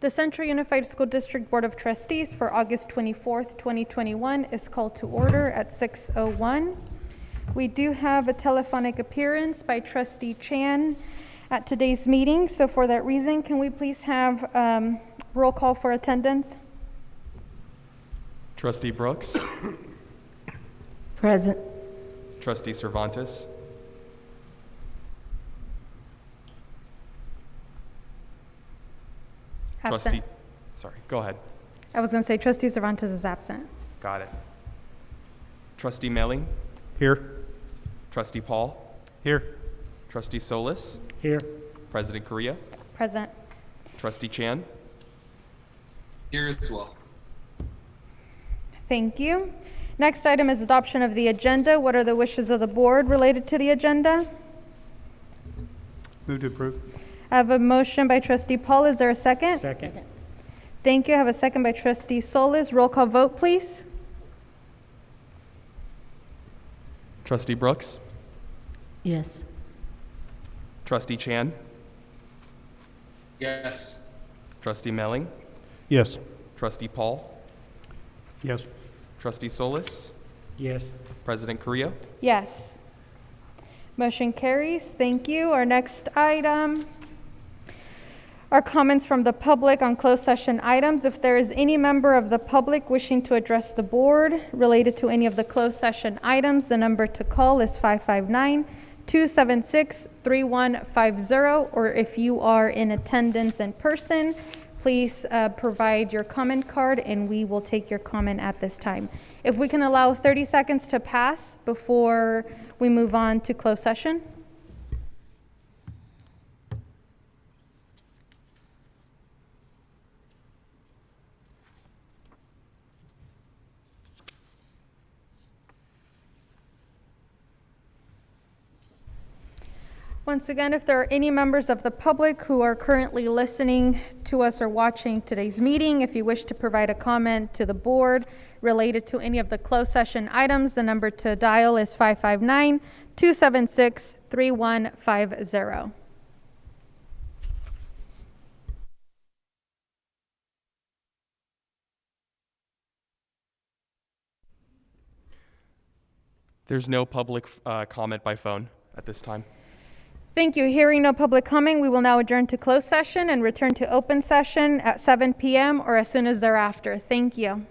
The Central Unified School District Board of Trustees for August 24th, 2021 is called to order at 6:01. We do have a telephonic appearance by Trustee Chan at today's meeting. So for that reason, can we please have roll call for attendance? Trustee Brooks. Present. Trustee Cervantes. Absent. Go ahead. I was going to say Trustee Cervantes is absent. Got it. Trustee Melling. Here. Trustee Paul. Here. Trustee Solis. Here. President Correa. Present. Trustee Chan. Here as well. Thank you. Next item is adoption of the agenda. What are the wishes of the board related to the agenda? Move to approve. I have a motion by Trustee Paul. Is there a second? Second. Thank you. I have a second by Trustee Solis. Roll call vote, please. Trustee Brooks. Yes. Trustee Chan. Yes. Trustee Melling. Yes. Trustee Paul. Yes. Trustee Solis. Yes. President Correa. Yes. Motion carries. Thank you. Our next item are comments from the public on closed session items. If there is any member of the public wishing to address the board related to any of the closed session items, the number to call is 559-276-3150. Or if you are in attendance in person, please provide your comment card and we will take your comment at this time. If we can allow 30 seconds to pass before we move on to closed session. Once again, if there are any members of the public who are currently listening to us or watching today's meeting, if you wish to provide a comment to the board related to any of the closed session items, the number to dial is 559-276-3150. There's no public comment by phone at this time. Thank you. Hearing no public comment, we will now adjourn to closed session and return to open session at 7 p.m. or as soon as thereafter. Thank you.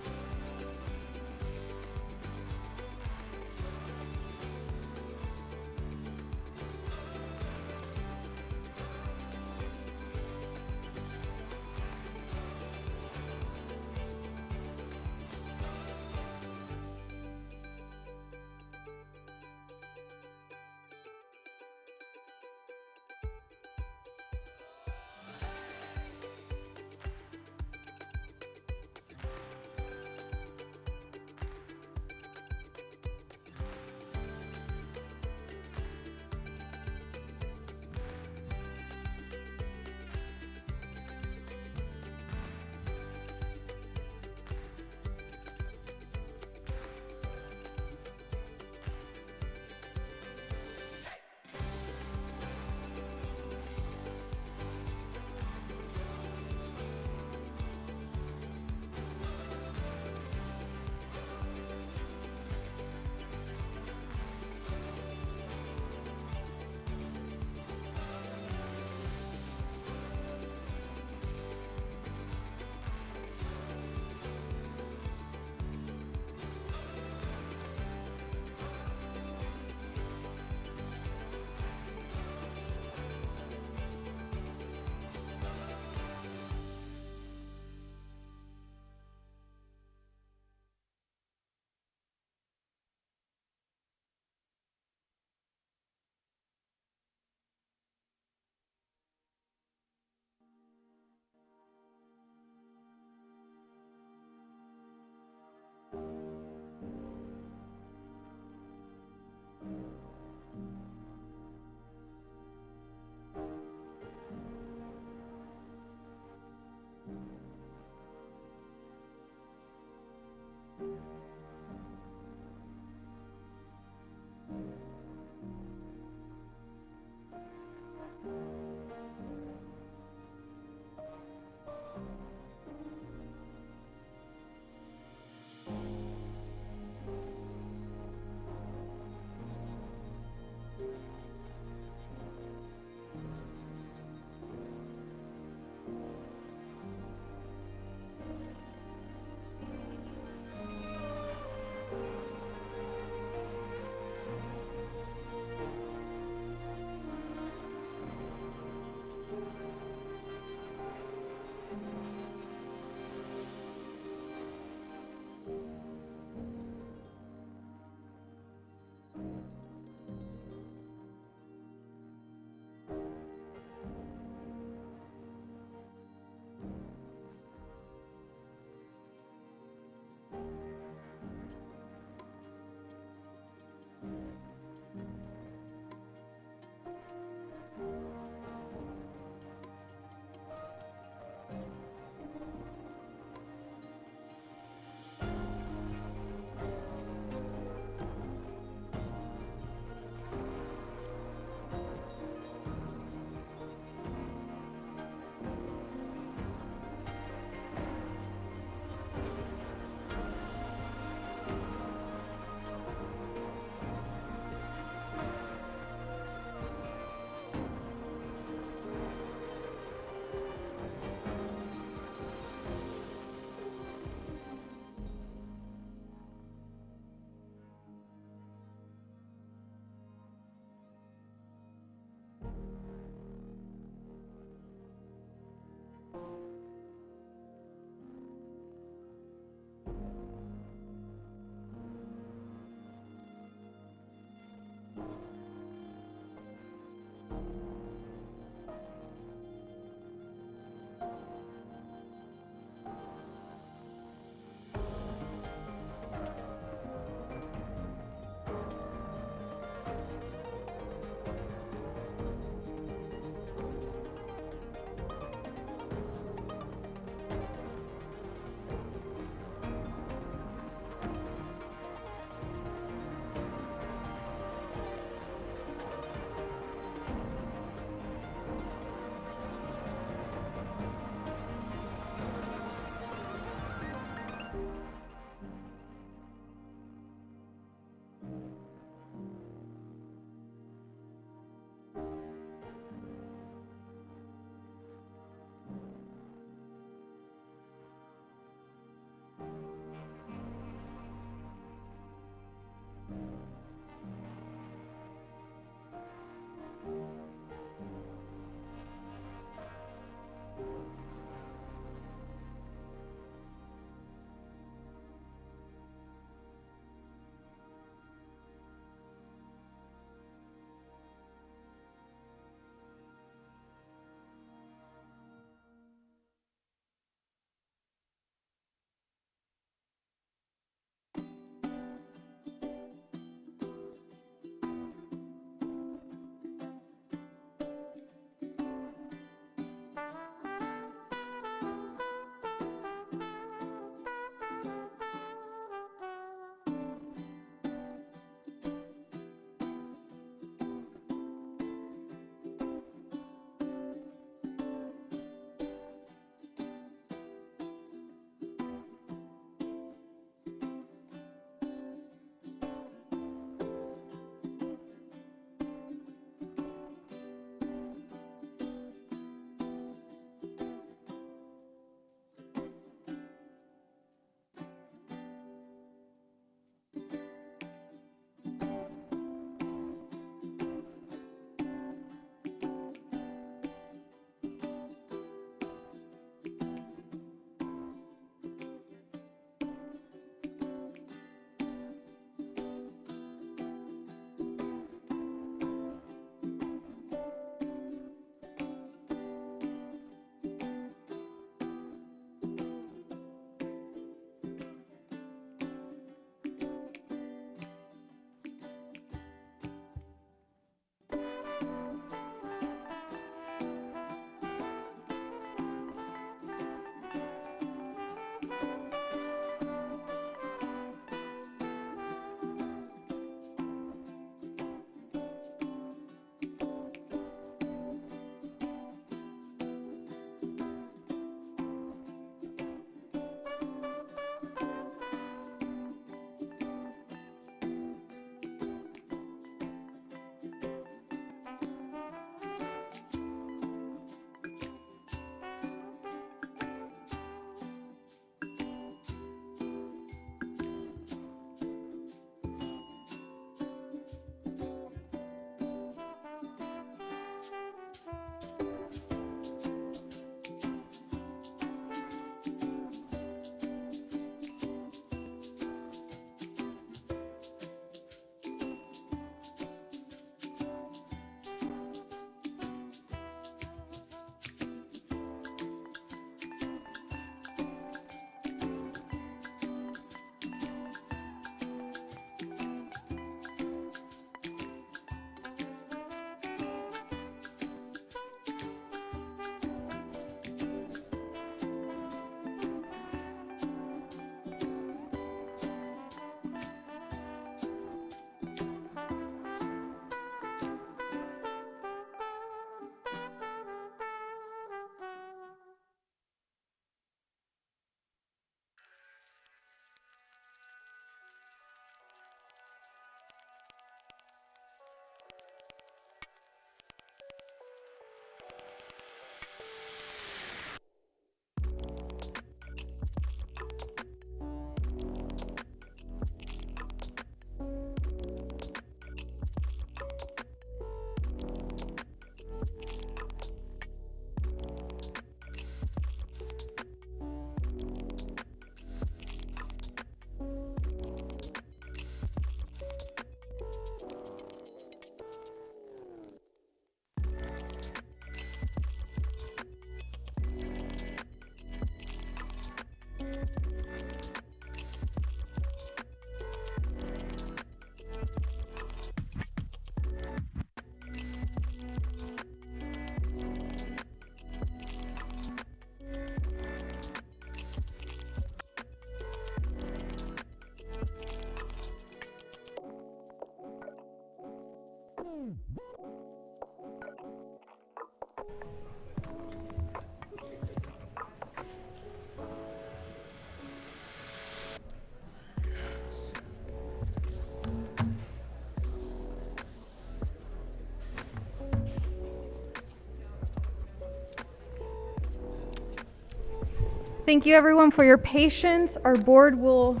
Thank you, everyone, for your patience. Our board will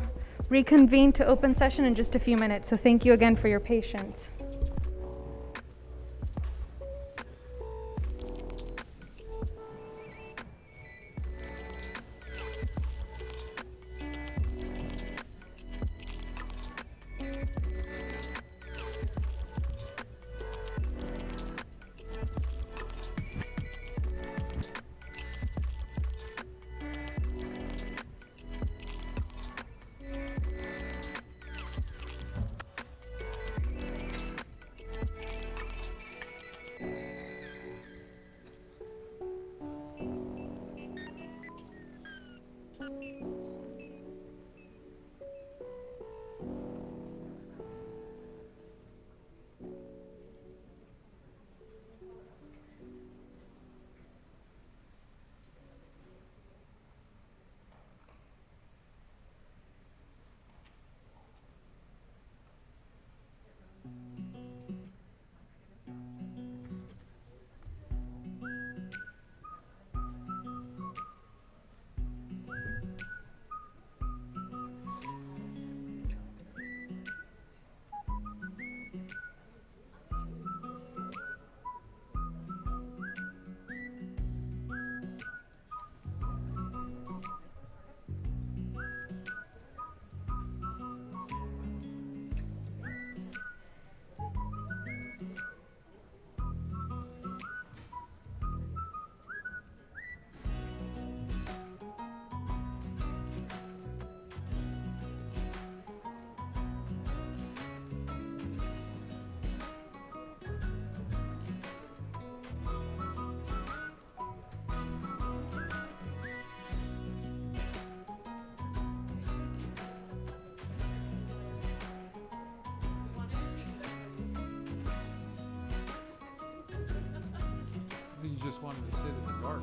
reconvene to open session in just a few minutes, so thank you again for your patience. You just wanted to sit in the dark.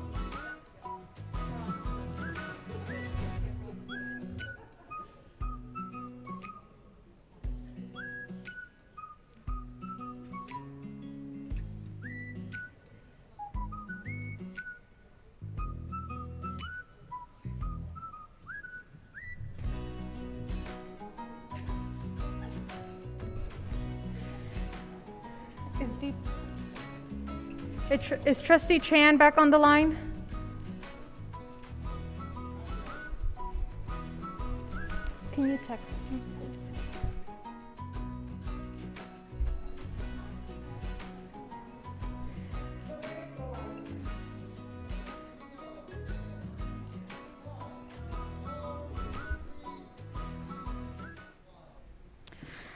Is Trustee Chan back on the line? Can you text me, please?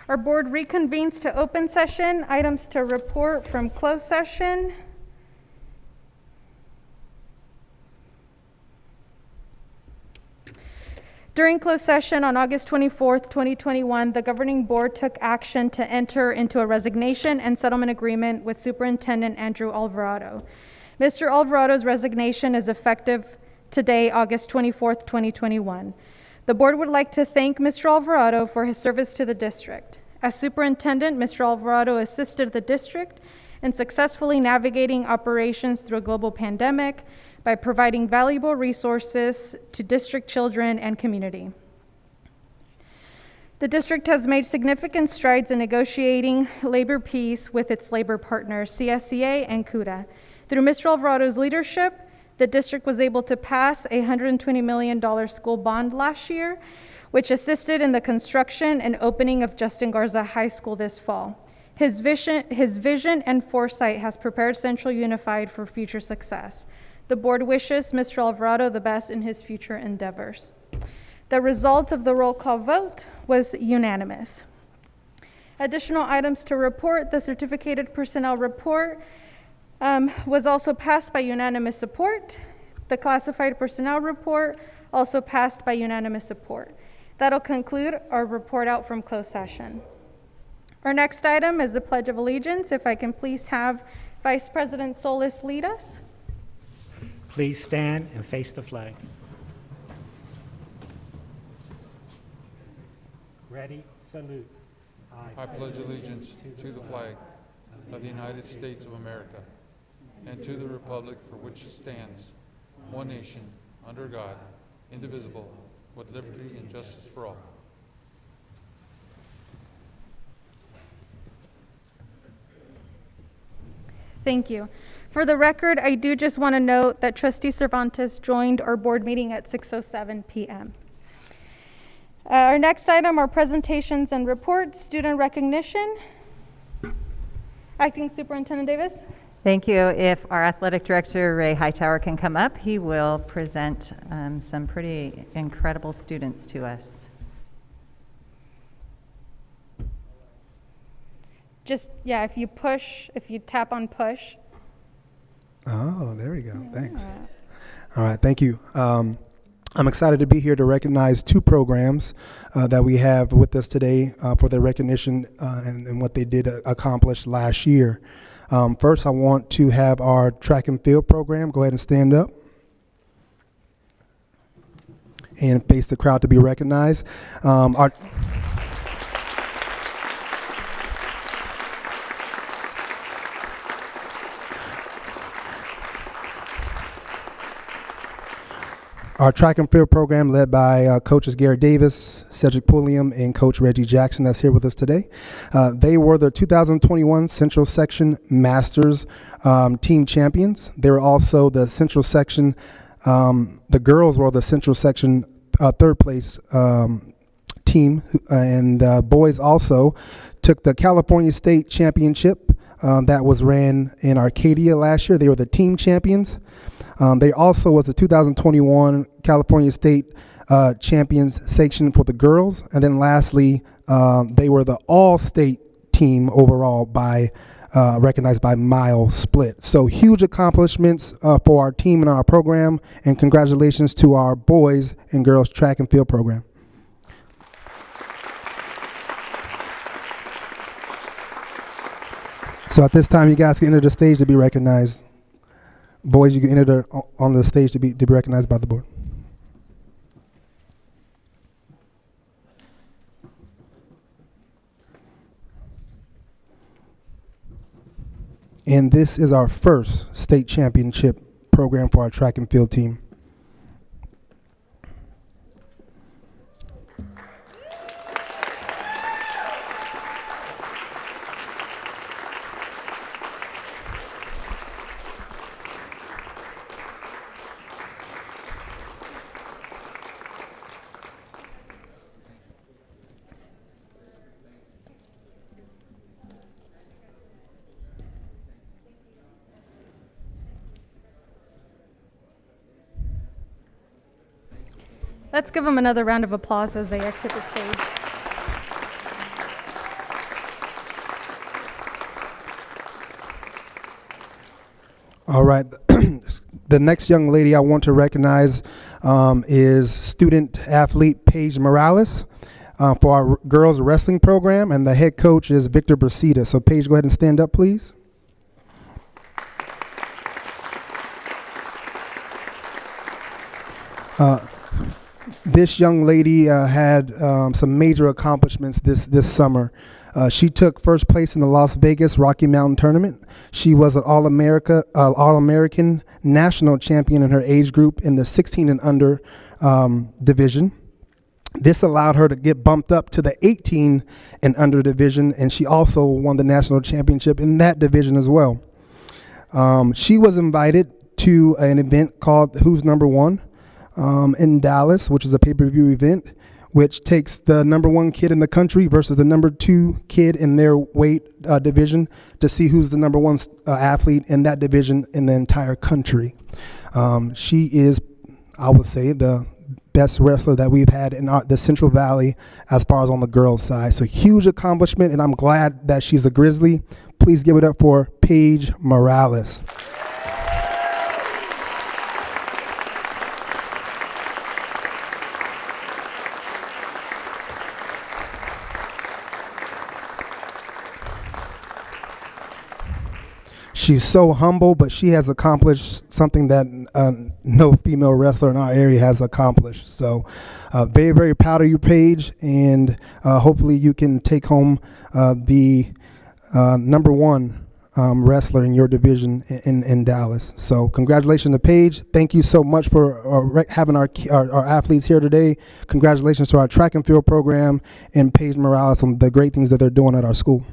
Our board reconvenes to open session. Items to report from closed session. During closed session on August 24th, 2021, the governing board took action to enter into a resignation and settlement agreement with Superintendent Andrew Alvarado. Mr. Alvarado's resignation is effective today, August 24th, 2021. The board would like to thank Mr. Alvarado for his service to the district. As superintendent, Mr. Alvarado assisted the district in successfully navigating operations through a global pandemic by providing valuable resources to district children and community. The district has made significant strides in negotiating labor peace with its labor partners, CSEA and CUDA. Through Mr. Alvarado's leadership, the district was able to pass a $120 million school bond last year, which assisted in the construction and opening of Justin Garza High School this fall. His vision and foresight has prepared Central Unified for future success. The board wishes Mr. Alvarado the best in his future endeavors. The result of the roll call vote was unanimous. Additional items to report: the certificated personnel report was also passed by unanimous support. The classified personnel report also passed by unanimous support. That'll conclude our report out from closed session. Our next item is the Pledge of Allegiance. If I can please have Vice President Solis lead us. Please stand and face the flag. Ready, salute. I pledge allegiance to the flag of the United States of America and to the republic for which it stands, one nation, under God, indivisible, with liberty and justice for all. Thank you. For the record, I do just want to note that Trustee Cervantes joined our board meeting at 6:07 p.m. Our next item are presentations and reports, student recognition. Acting Superintendent Davis. Thank you. If our athletic director, Ray Hightower, can come up, he will present some pretty incredible students to us. Just, yeah, if you tap on push. Oh, there we go. Thanks. All right, thank you. I'm excited to be here to recognize two programs that we have with us today for their recognition and what they did accomplish last year. First, I want to have our track and field program go ahead and stand up and face the crowd to be recognized. Our track and field program led by coaches Garrett Davis, Cedric Pulliam, and Coach Reggie Jackson that's here with us today. They were the 2021 Central Section Masters team champions. They were also the Central Section, the girls were the Central Section third place team, and boys also took the California State Championship that was ran in Arcadia last year. They were the team champions. They also was the 2021 California State Champions section for the girls. And then lastly, they were the all-state team overall by recognized by mile split. So huge accomplishments for our team and our program, and congratulations to our boys and girls track and field program. So at this time, you guys can enter the stage to be recognized. Boys, you can enter on the stage to be recognized by the board. And this is our first state championship program for our track and field team. Let's give them another round of applause as they exit the stage. All right. The next young lady I want to recognize is student athlete Paige Morales for our girls wrestling program, and the head coach is Victor Brasida. So Paige, go ahead and stand up, please. This young lady had some major accomplishments this summer. She took first place in the Las Vegas Rocky Mountain Tournament. She was an All-American national champion in her age group in the 16 and under division. This allowed her to get bumped up to the 18 and under division, and she also won the national championship in that division as well. She was invited to an event called Who's Number One in Dallas, which is a pay-per-view event, which takes the number one kid in the country versus the number two kid in their weight division to see who's the number one athlete in that division in the entire country. She is, I would say, the best wrestler that we've had in the Central Valley as far as on the girls' side. So huge accomplishment, and I'm glad that she's a Grizzly. Please give it up for Paige Morales. She's so humble, but she has accomplished something that no female wrestler in our area has accomplished. So very, very proud of you, Paige, and hopefully you can take home the number one wrestler in your division in Dallas. So congratulations to Paige. Thank you so much for having our athletes here today. Congratulations to our track and field program and Paige Morales on the great things that they're doing at our school.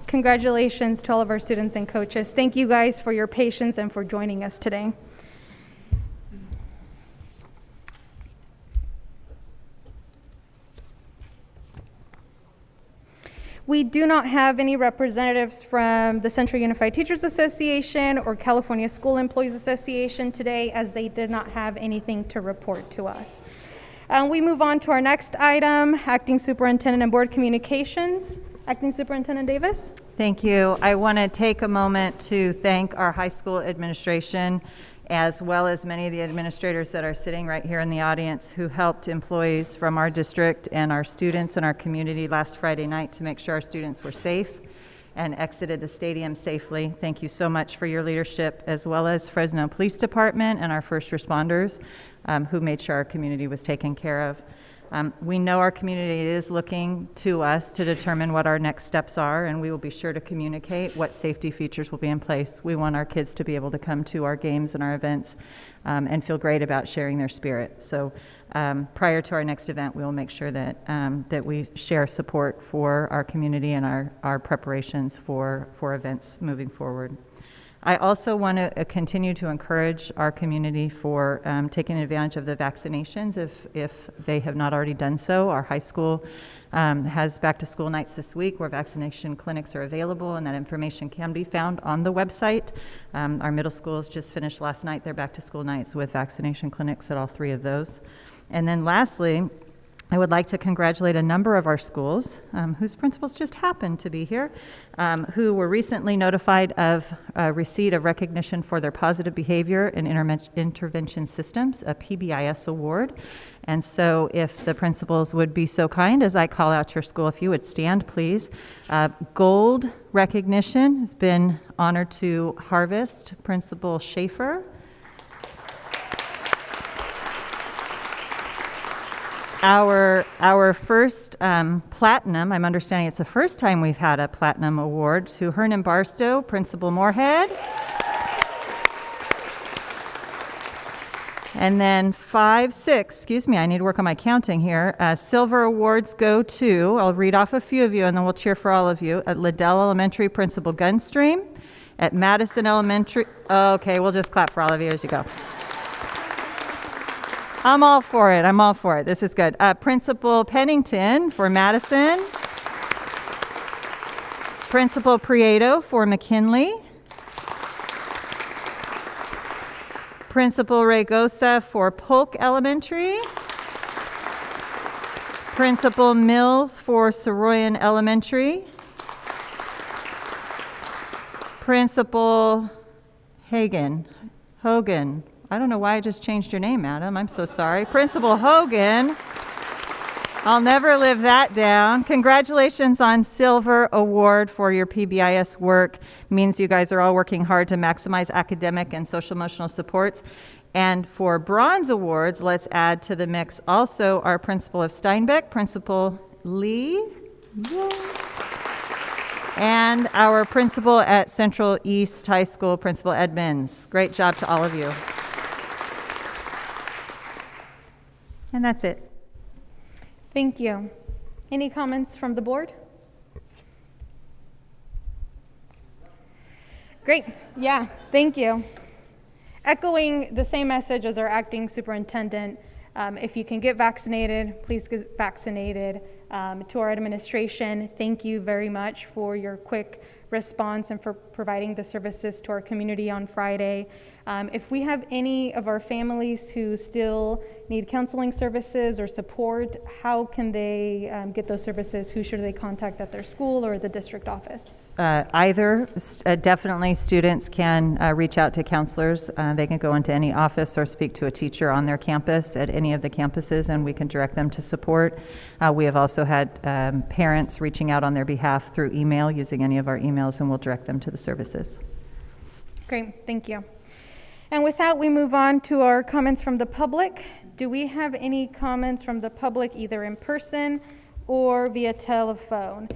Congratulations to all of our students and coaches. Thank you guys for your patience and for joining us today. We do not have any representatives from the Central Unified Teachers Association or California School Employees Association today, as they did not have anything to report to us. We move on to our next item, Acting Superintendent and Board Communications. Acting Superintendent Davis. Thank you. I want to take a moment to thank our high school administration, as well as many of the administrators that are sitting right here in the audience who helped employees from our district and our students in our community last Friday night to make sure our students were safe and exited the stadium safely. Thank you so much for your leadership, as well as Fresno Police Department and our first responders who made sure our community was taken care of. We know our community is looking to us to determine what our next steps are, and we will be sure to communicate what safety features will be in place. We want our kids to be able to come to our games and our events and feel great about sharing their spirit. So prior to our next event, we will make sure that that we share support for our community and our preparations for events moving forward. I also want to continue to encourage our community for taking advantage of the vaccinations if they have not already done so. Our high school has back to school nights this week where vaccination clinics are available, and that information can be found on the website. Our middle schools just finished last night their back to school nights with vaccination clinics at all three of those. And then lastly, I would like to congratulate a number of our schools whose principals just happened to be here, who were recently notified of receipt of recognition for their positive behavior and intervention systems, a PBIS award. And so if the principals would be so kind as I call out your school, if you would stand, please. Gold recognition has been honored to Harvest Principal Schaefer. Our first platinum, I'm understanding it's the first time we've had a platinum award, to Hernan Barstow, Principal Moorhead. And then 5, 6, excuse me, I need to work on my counting here. Silver awards go to, I'll read off a few of you and then we'll cheer for all of you. At Liddell Elementary, Principal Gunstream. At Madison Elementary, okay, we'll just clap for all of you as you go. I'm all for it. I'm all for it. This is good. Principal Pennington for Madison. Principal Prieto for McKinley. Principal Regosa for Polk Elementary. Principal Mills for Soroyan Elementary. Principal Hogan. I don't know why I just changed your name, Adam. I'm so sorry. Principal Hogan. I'll never live that down. Congratulations on Silver Award for your PBIS work. Means you guys are all working hard to maximize academic and social emotional supports. And for Bronze Awards, let's add to the mix also our Principal of Steinbeck, Principal Lee. Yay. And our Principal at Central East High School, Principal Edmonds. Great job to all of you. And that's it. Thank you. Any comments from the board? Great. Yeah, thank you. Echoing the same message as our acting superintendent, If you can get vaccinated, please get vaccinated. To our administration, thank you very much for your quick response and for providing the services to our community on Friday. If we have any of our families who still need counseling services or support, how can they get those services? Who should they contact at their school or the district office? Definitely students can reach out to counselors. They can go into any office or speak to a teacher on their campus at any of the campuses, and we can direct them to support. We have also had parents reaching out on their behalf through email, using any of our emails, and we'll direct them to the services. Great, thank you. And with that, we move on to our comments from the public. Do we have any comments from the public, either in person or via telephone?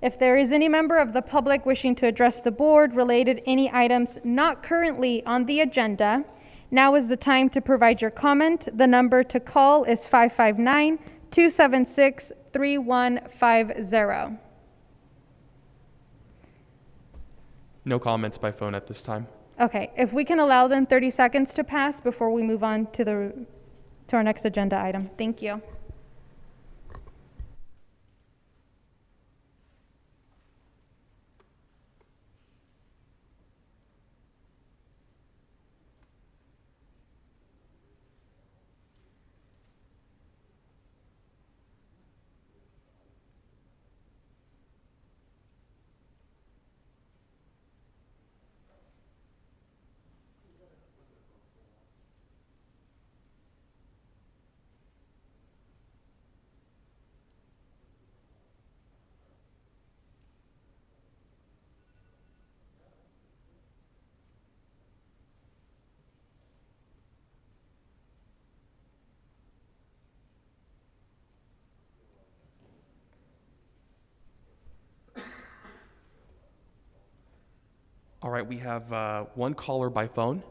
If there is any member of the public wishing to address the board related any items not currently on the agenda, now is the time to provide your comment. The number to call is 559-276-3150. No comments by phone at this time. Okay, if we can allow them 30 seconds to pass before we move on to our next agenda item. Thank you. All right, we have one caller by phone.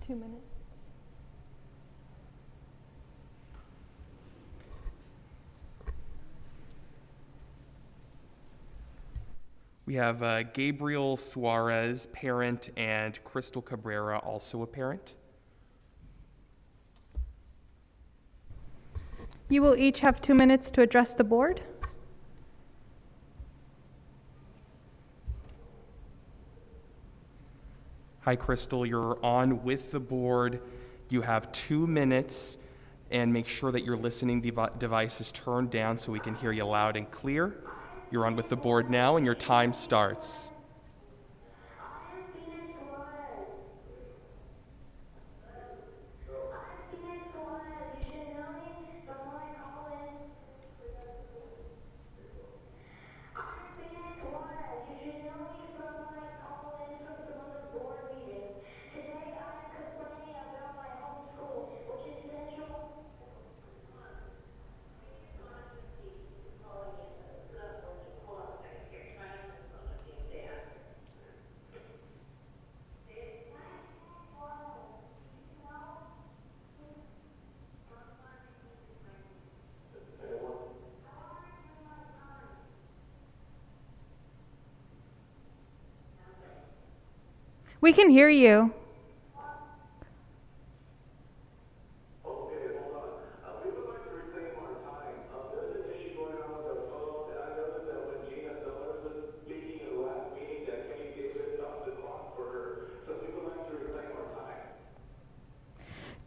2 minutes. We have Gabriel Suarez, parent, and Crystal Cabrera, also a parent. You will each have 2 minutes to address the board. Hi, Crystal. You're on with the board. You have 2 minutes, and make sure that your listening device is turned down so we can hear you loud and clear. You're on with the board now, and your time starts. We can hear you.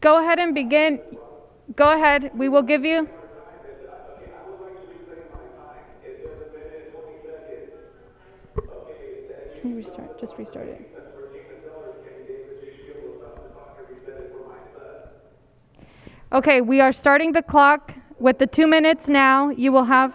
Go ahead and begin. Go ahead. We will give you. Can you restart? Just restart it. Okay, we are starting the clock with the 2 minutes now. You will have.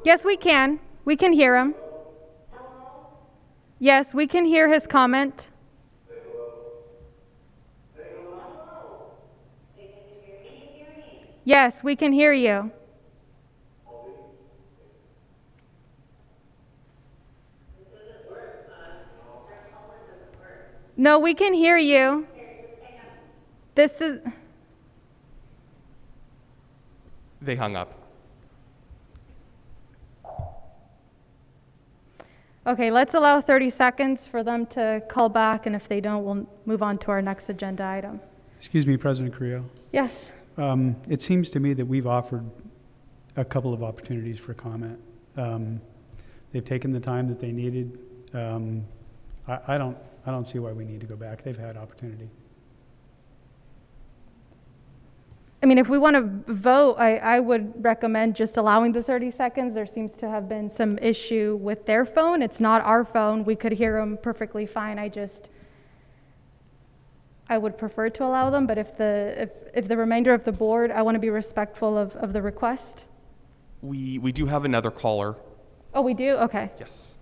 Yes, we can. We can hear him. Yes, we can hear his comment. Yes, we can hear you. No, we can hear you. This is, They hung up. okay, let's allow 30 seconds for them to call back, and if they don't, we'll move on to our next agenda item. Excuse me, President Carrillo. Yes. It seems to me that we've offered a couple of opportunities for comment. They've taken the time that they needed. I don't see why we need to go back. They've had opportunity. I mean, if we want to vote, I would recommend just allowing the 30 seconds. There seems to have been some issue with their phone. It's not our phone. We could hear them perfectly fine. I would prefer to allow them, but if the remainder of the board, I want to be respectful of the request. We do have another caller. Oh, we do? Okay. Yes.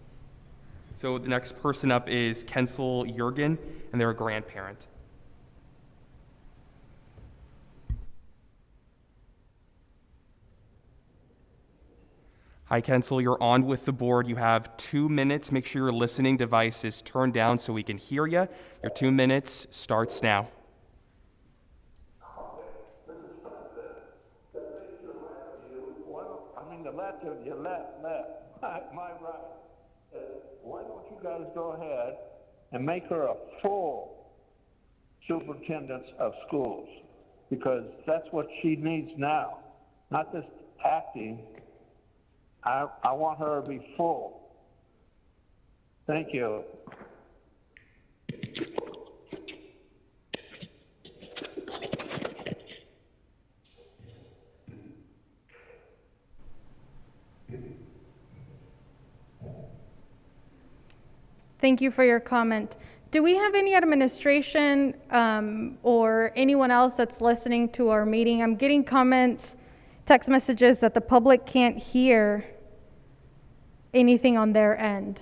So the next person up is Kensel Jurgen, and they're a grandparent. Hi, Kensel, you're on with the board. You have 2 minutes. Make sure your listening device is turned down so we can hear you. Your 2 minutes starts now. The left of your left, my right. Why don't you guys go ahead and make her a full superintendent of schools? Because that's what she needs now, not just acting. I want her to be full. Thank you. Thank you for your comment. Do we have any administration or anyone else that's listening to our meeting? I'm getting comments, text messages that the public can't hear anything on their end.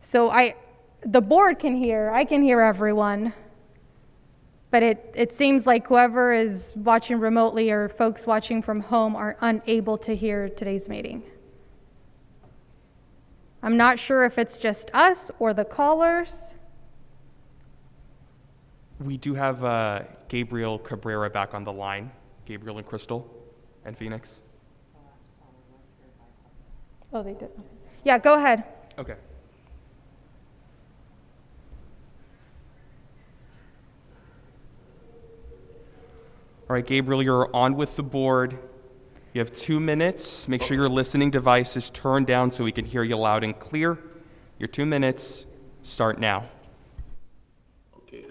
So the board can hear, I can hear everyone, but it seems like whoever is watching remotely or folks watching from home are unable to hear today's meeting. I'm not sure if it's just us or the callers. We do have Gabriel Cabrera back on the line. Gabriel and Crystal and Phoenix. Oh, they did. Yeah, go ahead. Okay. All right, Gabriel, you're on with the board. You have 2 minutes. Make sure your listening device is turned down so we can hear you loud and clear. Your 2 minutes start now. Okay.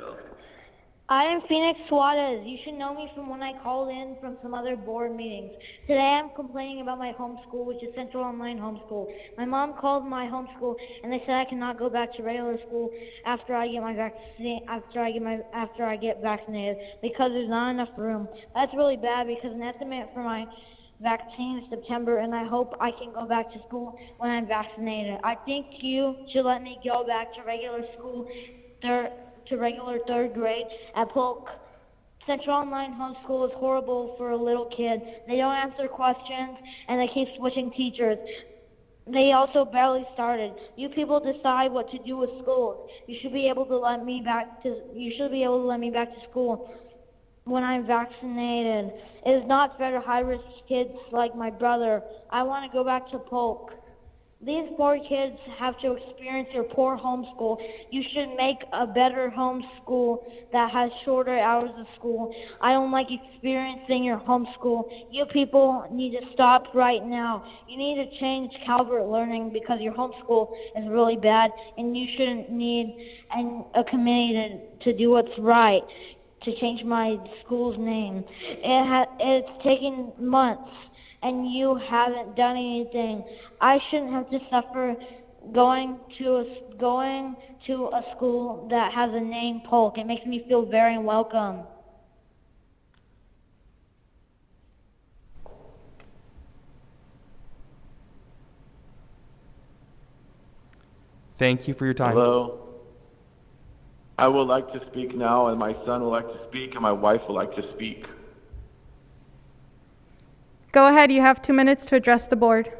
I am Phoenix Suarez. You should know me from when I called in from some other board meetings. Today I'm complaining about my homeschool, which is Central Online Homeschool. My mom called my homeschool and they said I cannot go back to regular school after I get vaccinated because there's not enough room. That's really bad because an estimate for my vaccine is September, and I hope I can go back to school when I'm vaccinated. I think you should let me go back to regular school, regular third grade at Polk. Central Online Homeschool is horrible for a little kid. They don't answer questions, and they keep switching teachers. They also barely started. You people decide what to do with schools. You should be able to let me back to school when I'm vaccinated. It is not fair to high-risk kids like my brother. I want to go back to Polk. These poor kids have to experience your poor homeschool. You should make a better homeschool that has shorter hours of school. I don't like experiencing your homeschool. You people need to stop right now. You need to change Calvert Learning because your homeschool is really bad, and you shouldn't need a committee to do what's right, to change my school's name. It's taken months, and you haven't done anything. I shouldn't have to suffer going to a school that has a name Polk. It makes me feel very welcome. Thank you for your time. Hello. I would like to speak now, and my son would like to speak, and my wife would like to speak. Go ahead, you have 2 minutes to address the board.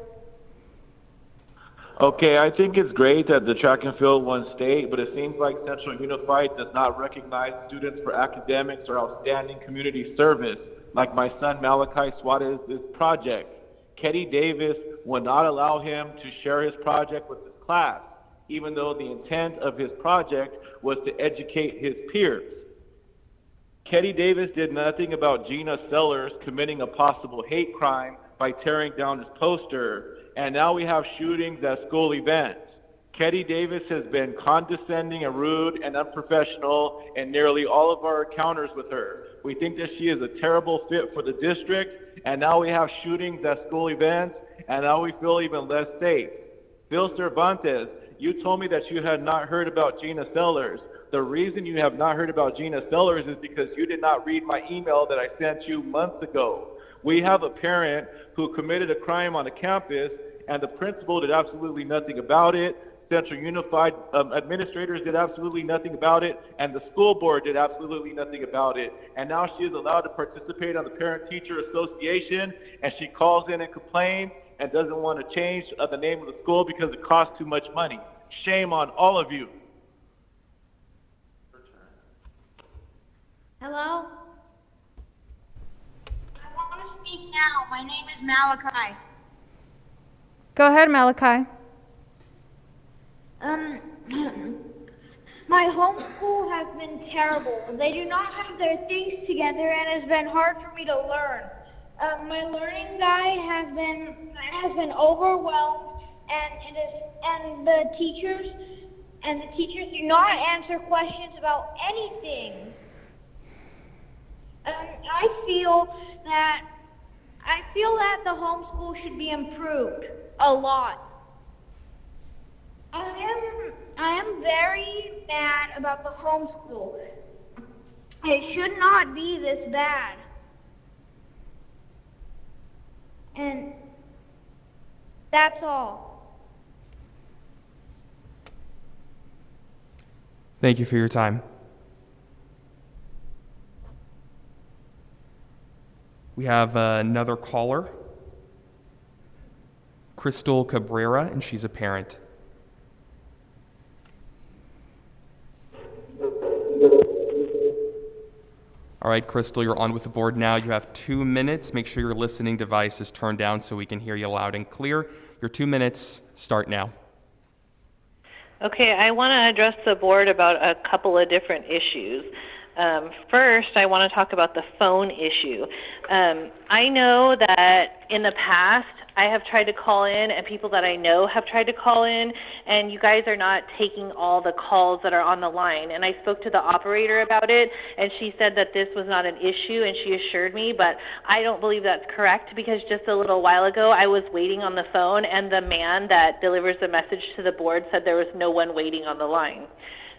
Okay, I think it's great that the track and field won state, but it seems like Central Unified does not recognize students for academics or outstanding community service, like my son Malachi Suarez's project. Ketty Davis would not allow him to share his project with his class, even though the intent of his project was to educate his peers. Ketty Davis did nothing about Gina Sellers committing a possible hate crime by tearing down his poster, and now we have shootings at school events. Ketty Davis has been condescending and rude and unprofessional in nearly all of our encounters with her. We think that she is a terrible fit for the district, and now we have shootings at school events, and now we feel even less safe. Phil Cervantes, you told me that you had not heard about Gina Sellers. The reason you have not heard about Gina Sellers is because you did not read my email that I sent you months ago. We have a parent who committed a crime on a campus, and the principal did absolutely nothing about it. Central Unified administrators did absolutely nothing about it, and the school board did absolutely nothing about it. And now she is allowed to participate on the Parent-Teacher Association, and she calls in and complains and doesn't want to change the name of the school because it costs too much money. Shame on all of you. Hello? I want to speak now. My name is Malachi. Go ahead, Malachi. My homeschool has been terrible. They do not have their things together, and it's been hard for me to learn. My learning guide has been overwhelmed, and the teachers do not answer questions about anything. I feel that the homeschool should be improved a lot. I am very mad about the homeschool. It should not be this bad. And that's all. Thank you for your time. We have another caller, Crystal Cabrera, and she's a parent. All right, Crystal, you're on with the board now. You have 2 minutes. Make sure your listening device is turned down so we can hear you loud and clear. Your 2 minutes start now. Okay, I want to address the board about a couple of different issues. First, I want to talk about the phone issue. I know that in the past, I have tried to call in, and people that I know have tried to call in, and you guys are not taking all the calls that are on the line. And I spoke to the operator about it, and she said that this was not an issue, and she assured me, but I don't believe that's correct, because just a little while ago, I was waiting on the phone, and the man that delivers the message to the board said there was no one waiting on the line.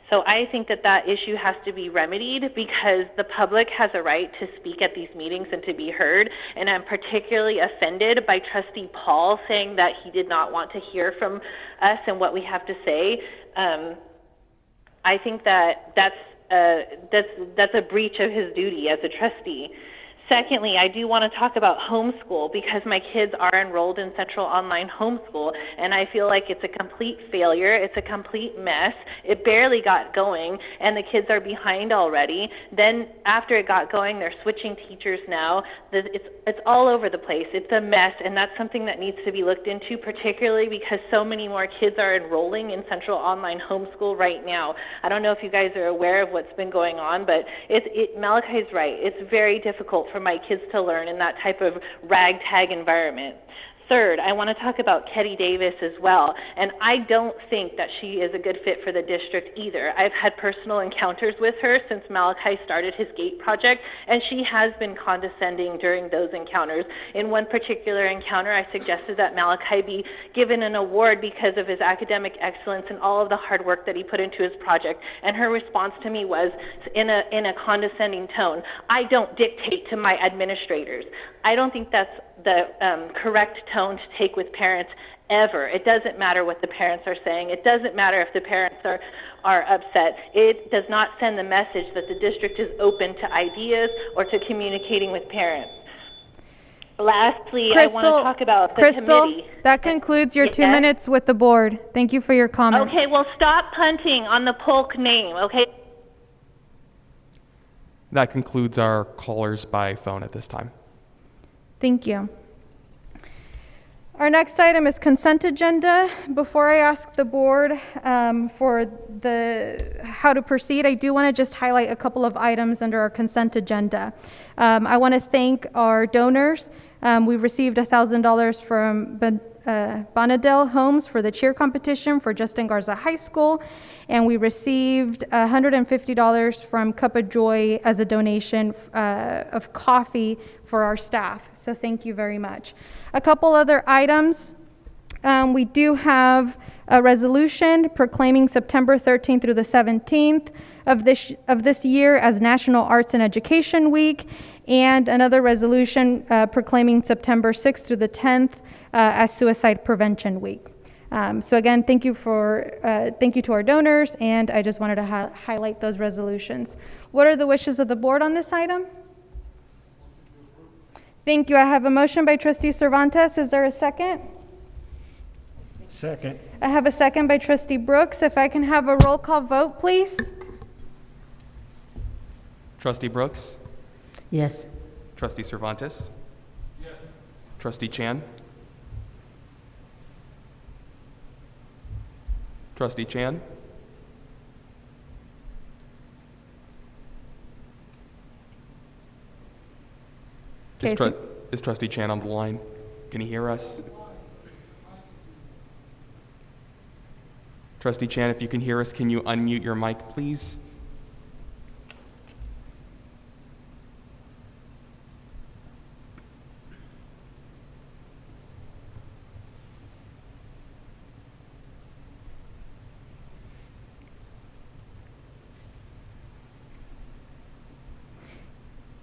So I think that that issue has to be remedied, because the public has a right to speak at these meetings and to be heard. And I'm particularly offended by Trustee Paul saying that he did not want to hear from us and what we have to say. I think that that's a breach of his duty as a trustee. Secondly, I do want to talk about homeschool, because my kids are enrolled in Central Online Homeschool, and I feel like it's a complete failure. It's a complete mess. It barely got going, and the kids are behind already. Then after it got going, they're switching teachers now. It's all over the place. It's a mess, and that's something that needs to be looked into, particularly because so many more kids are enrolling in Central Online Homeschool right now. I don't know if you guys are aware of what's been going on, but Malachi's right. It's very difficult for my kids to learn in that type of ragtag environment. Third, I want to talk about Ketty Davis as well, and I don't think that she is a good fit for the district either. I've had personal encounters with her since Malachi started his gate project, and she has been condescending during those encounters. In one particular encounter, I suggested that Malachi be given an award because of his academic excellence and all of the hard work that he put into his project, and her response to me was in a condescending tone, "I don't dictate to my administrators. I don't think that's the correct tone to take with parents ever. It doesn't matter what the parents are saying. It doesn't matter if the parents are upset. It does not send the message that the district is open to ideas or to communicating with parents. Lastly, I want to talk about the committee. That concludes your 2 Yes? minutes with the board. Thank you for your comment. Okay, well, stop punting on the Polk name, okay? That concludes our callers by phone at this time. Thank you. Our next item is consent agenda. Before I ask the board for how to proceed, I do want to just highlight a couple of items under our consent agenda. I want to thank our donors. We received $1,000 from Bonadel Homes for the cheer competition for Justin Garza High School, and we received $150 from Cup of Joy as a donation of coffee for our staff. So thank you very much. A couple other items. We do have a resolution proclaiming September 13th through the 17th of this year as National Arts and Education Week, and another resolution proclaiming September 6th through the 10th as Suicide Prevention Week. So again, thank you to our donors, and I just wanted to highlight those resolutions. What are the wishes of the board on this item? Thank you. I have a motion by Trustee Cervantes. Is there a second? Second. I have a second by Trustee Brooks. If I can have a roll call vote, please. Trustee Brooks? Yes. Trustee Cervantes? Yes. Trustee Chan? Trustee Chan? Is Trustee Chan on the line? Can he hear us? Trustee Chan, if you can hear us, can you unmute your mic, please?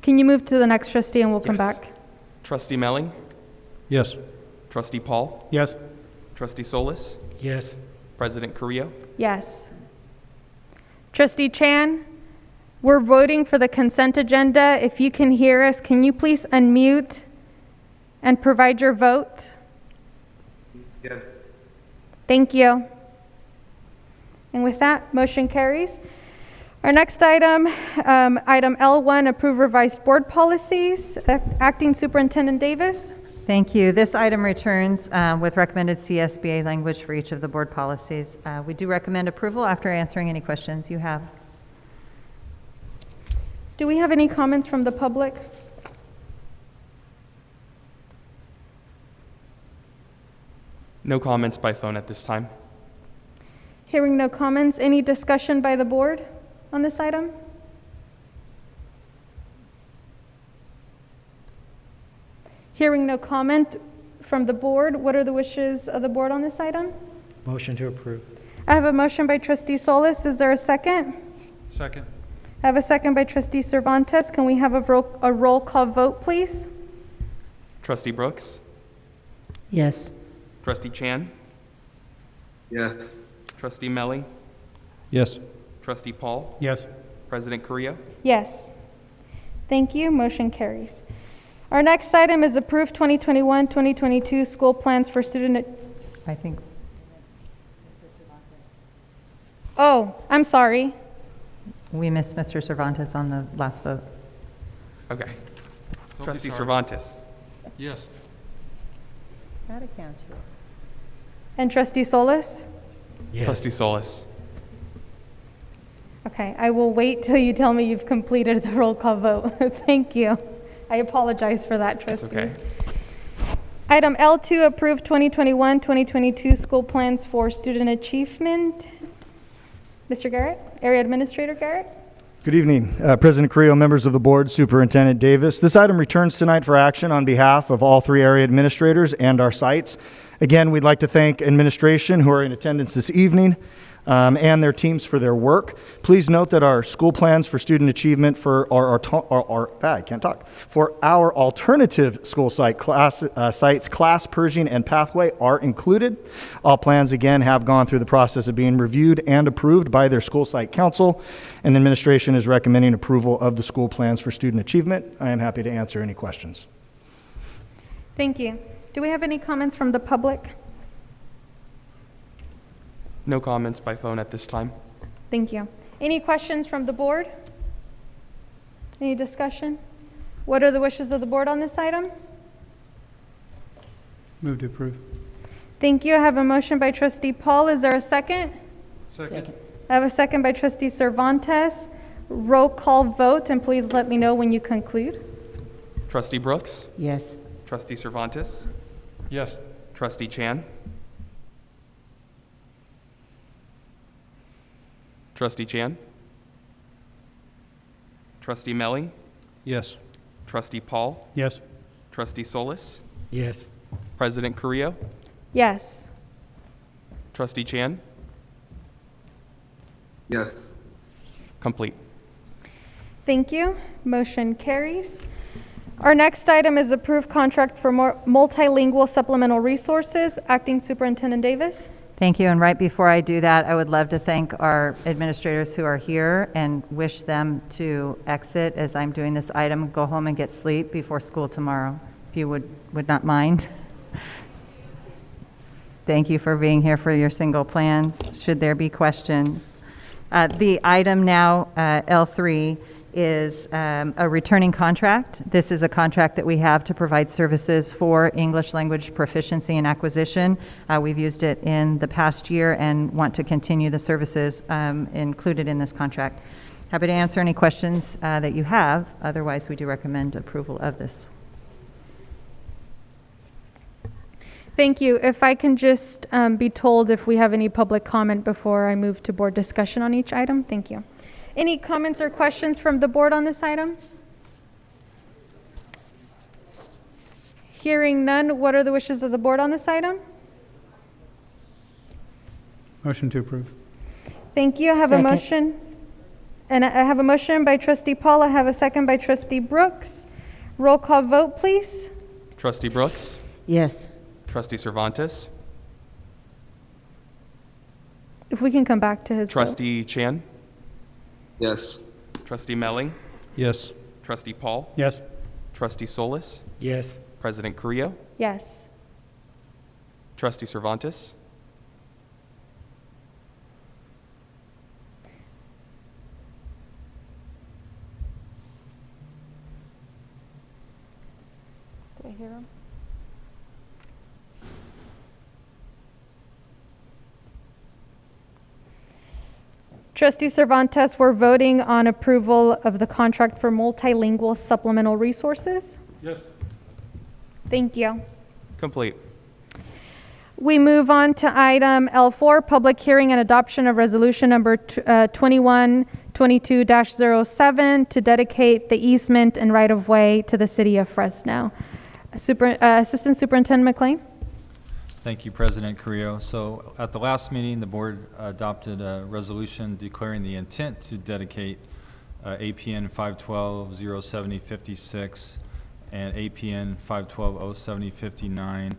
Can you move to the next trustee and we'll come back? Trustee Melling? Yes. Trustee Paul? Yes. Trustee Solis? Yes. President Carrillo? Yes. Trustee Chan, we're voting for the consent agenda. If you can hear us, can you please unmute and provide your vote? Yes. Thank you. And with that, motion carries. Our next item, item L1, approve revised board policies. Acting Superintendent Davis. Thank you. This item returns with recommended CSBA language for each of the board policies. We do recommend approval after answering any questions you have. Do we have any comments from the public? No comments by phone at this time. Hearing no comments, any discussion by the board on this item? Hearing no comment from the board, what are the wishes of the board on this item? Motion to approve. I have a motion by Trustee Solis. Is there a second? Second. I have a second by Trustee Cervantes. Can we have a roll call vote, please? Trustee Brooks? Yes. Trustee Chan? Yes. Trustee Melling? Yes. Trustee Paul? Yes. President Carrillo? Yes. Thank you. Motion carries. Our next item is approved 2021-2022 school plans for student. I think. Oh, I'm sorry. We missed Mr. Cervantes on the last vote. Okay. Don't be Trustee sorry. Cervantes? Yes. Gotta count you. And Trustee Solis? Yes. Trustee Solis? Okay, I will wait till you tell me you've completed the roll call vote. Thank you. I apologize for that, trustees. okay. Item L2, approve 2021-2022 school plans for student achievement. Mr. Garrett, Area Administrator Garrett. Good evening, President Carrillo, members of the board, Superintendent Davis. This item returns tonight for action on behalf of all three area administrators and our sites. Again, we'd like to thank administration who are in attendance this evening. and their teams for their work. Please note that our school plans for student achievement for for our alternative school sites, Class, Pershing, and Pathway are included. All plans, again, have gone through the process of being reviewed and approved by their school site council, and administration is recommending approval of the school plans for student achievement. I am happy to answer any questions. Thank you. Do we have any comments from the public? No comments by phone at this time. Thank you. Any questions from the board? Any discussion? What are the wishes of the board on this item? Move to approve. Thank you. I have a motion by trustee Paul. Is there a second? Second. I have a second by trustee Cervantes. Roll call vote, and please let me know when you conclude. Trustee Brooks? Yes. Trustee Cervantes? Yes. Trustee Chan? Trustee Chan? Trustee Melling? Yes. Trustee Paul? Yes. Trustee Solis? Yes. President Carrillo? Yes. Trustee Chan? Yes. Complete. Thank you. Motion carries. Our next item is approved contract for multilingual supplemental resources. Acting Superintendent Davis. Thank you, and right before I do that, I would love to thank our administrators who are here and wish them to exit as I'm doing this item, go home and get sleep before school tomorrow, if you would not mind. Thank you for being here for your single plans. Should there be questions? The item now, L3, is a returning contract. This is a contract that we have to provide services for English language proficiency and acquisition. We've used it in the past year and want to continue the services included in this contract. Happy to answer any questions that you have. Otherwise, we do recommend approval of this. Thank you. If I can just be told if we have any public comment before I move to board discussion on each item. Thank you. Any comments or questions from the board on this item? Hearing none, what are the wishes of the board on this item? Motion to approve. Thank you. I have Second. a motion. And I have a motion by trustee Paul. I have a second by trustee Brooks. Roll call vote, please. Trustee Brooks? Yes. Trustee Cervantes? If we can come back to his vote. Trustee Chan? Yes. Trustee Melling? Yes. Trustee Paul? Yes. Trustee Solis? Yes. President Carrillo? Yes. Trustee Cervantes? Did I hear him? Trustee Cervantes, we're voting on approval of the contract for multilingual supplemental resources. Yes. Thank you. Complete. We move on to item L4, public hearing and adoption of resolution number 2122-07 to dedicate the easement and right-of-way to the city of Fresno. Assistant Superintendent McLean. Thank you, President Carrillo. So at the last meeting, the board adopted a resolution declaring the intent to dedicate APN 512-07056 and APN 512-07059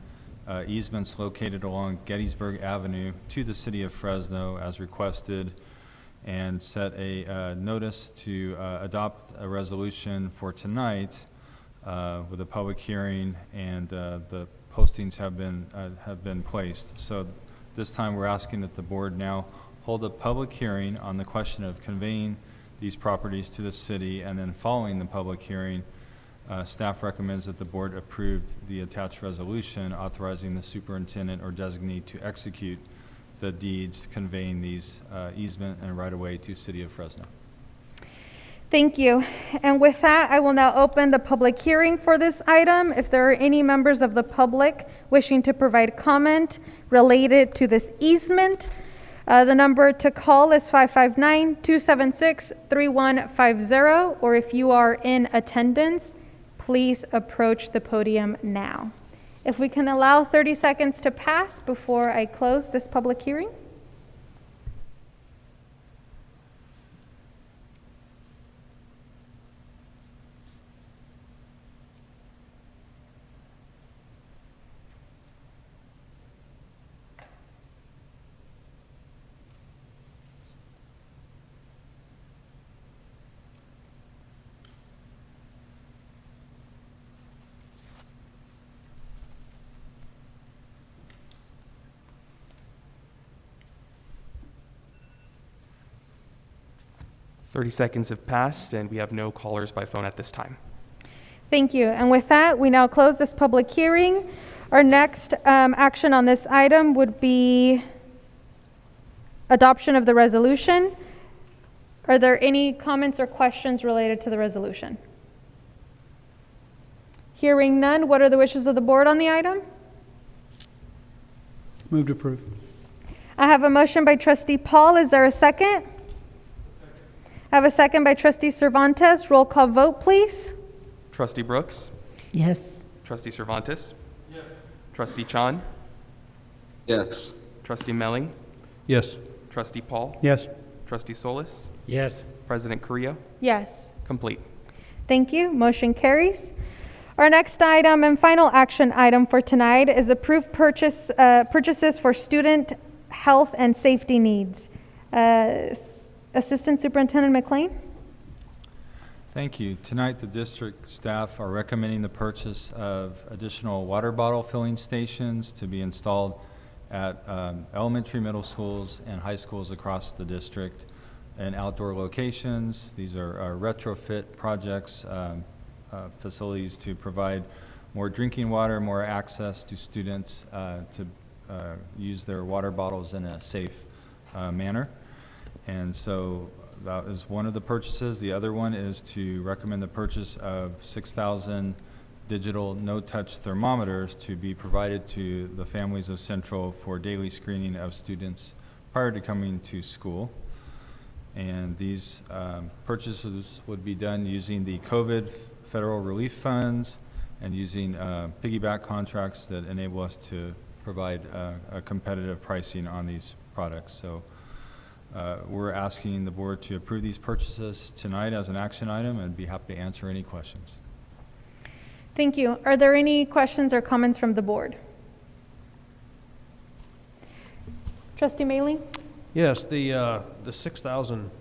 easements located along Gettysburg Avenue to the city of Fresno as requested, and set a notice to adopt a resolution for tonight with a public hearing, and the postings have been placed. So this time we're asking that the board now hold a public hearing on the question of conveying these properties to the city, and then following the public hearing, staff recommends that the board approve the attached resolution authorizing the superintendent or designee to execute the deeds conveying these easement and right-of-way to city of Fresno. Thank you. And with that, I will now open the public hearing for this item. If there are any members of the public wishing to provide comment related to this easement, the number to call is 559-276-3150, or if you are in attendance, please approach the podium now. If we can allow 30 seconds to pass before I close this public hearing. 30 seconds have passed, and we have no callers by phone at this time. Thank you. And with that, we now close this public hearing. Our next action on this item would be adoption of the resolution. Are there any comments or questions related to the resolution? Hearing none, what are the wishes of the board on the item? Move to approve. I have a motion by Trustee Paul. Is there a second? I have a second by Trustee Cervantes. Roll call vote, please. Trustee Brooks? Yes. Trustee Cervantes? Yes. Trustee Chan? Yes. Trustee Melling? Yes. Trustee Paul? Yes. Trustee Solis? Yes. President Carrillo? Yes. Complete. Thank you. Motion carries. Our next item and final action item for tonight is approved purchases for student health and safety needs. Assistant Superintendent McLean? Thank you. Tonight, the district staff are recommending the purchase of additional water bottle filling stations to be installed at elementary, middle schools, and high schools across the district and outdoor locations. These are retrofit projects, facilities to provide more drinking water, more access to students to use their water bottles in a safe manner. And so that is one of the purchases. The other one is to recommend the purchase of 6,000 digital no-touch thermometers to be provided to the families of Central for daily screening of students prior to coming to school. And these purchases would be done using the COVID federal relief funds and using piggyback contracts that enable us to provide a competitive pricing on these products. So we're asking the board to approve these purchases tonight as an action item and be happy to answer any questions. Thank you. Are there any questions or comments from the board? Trustee Maley? Yes, the 6,000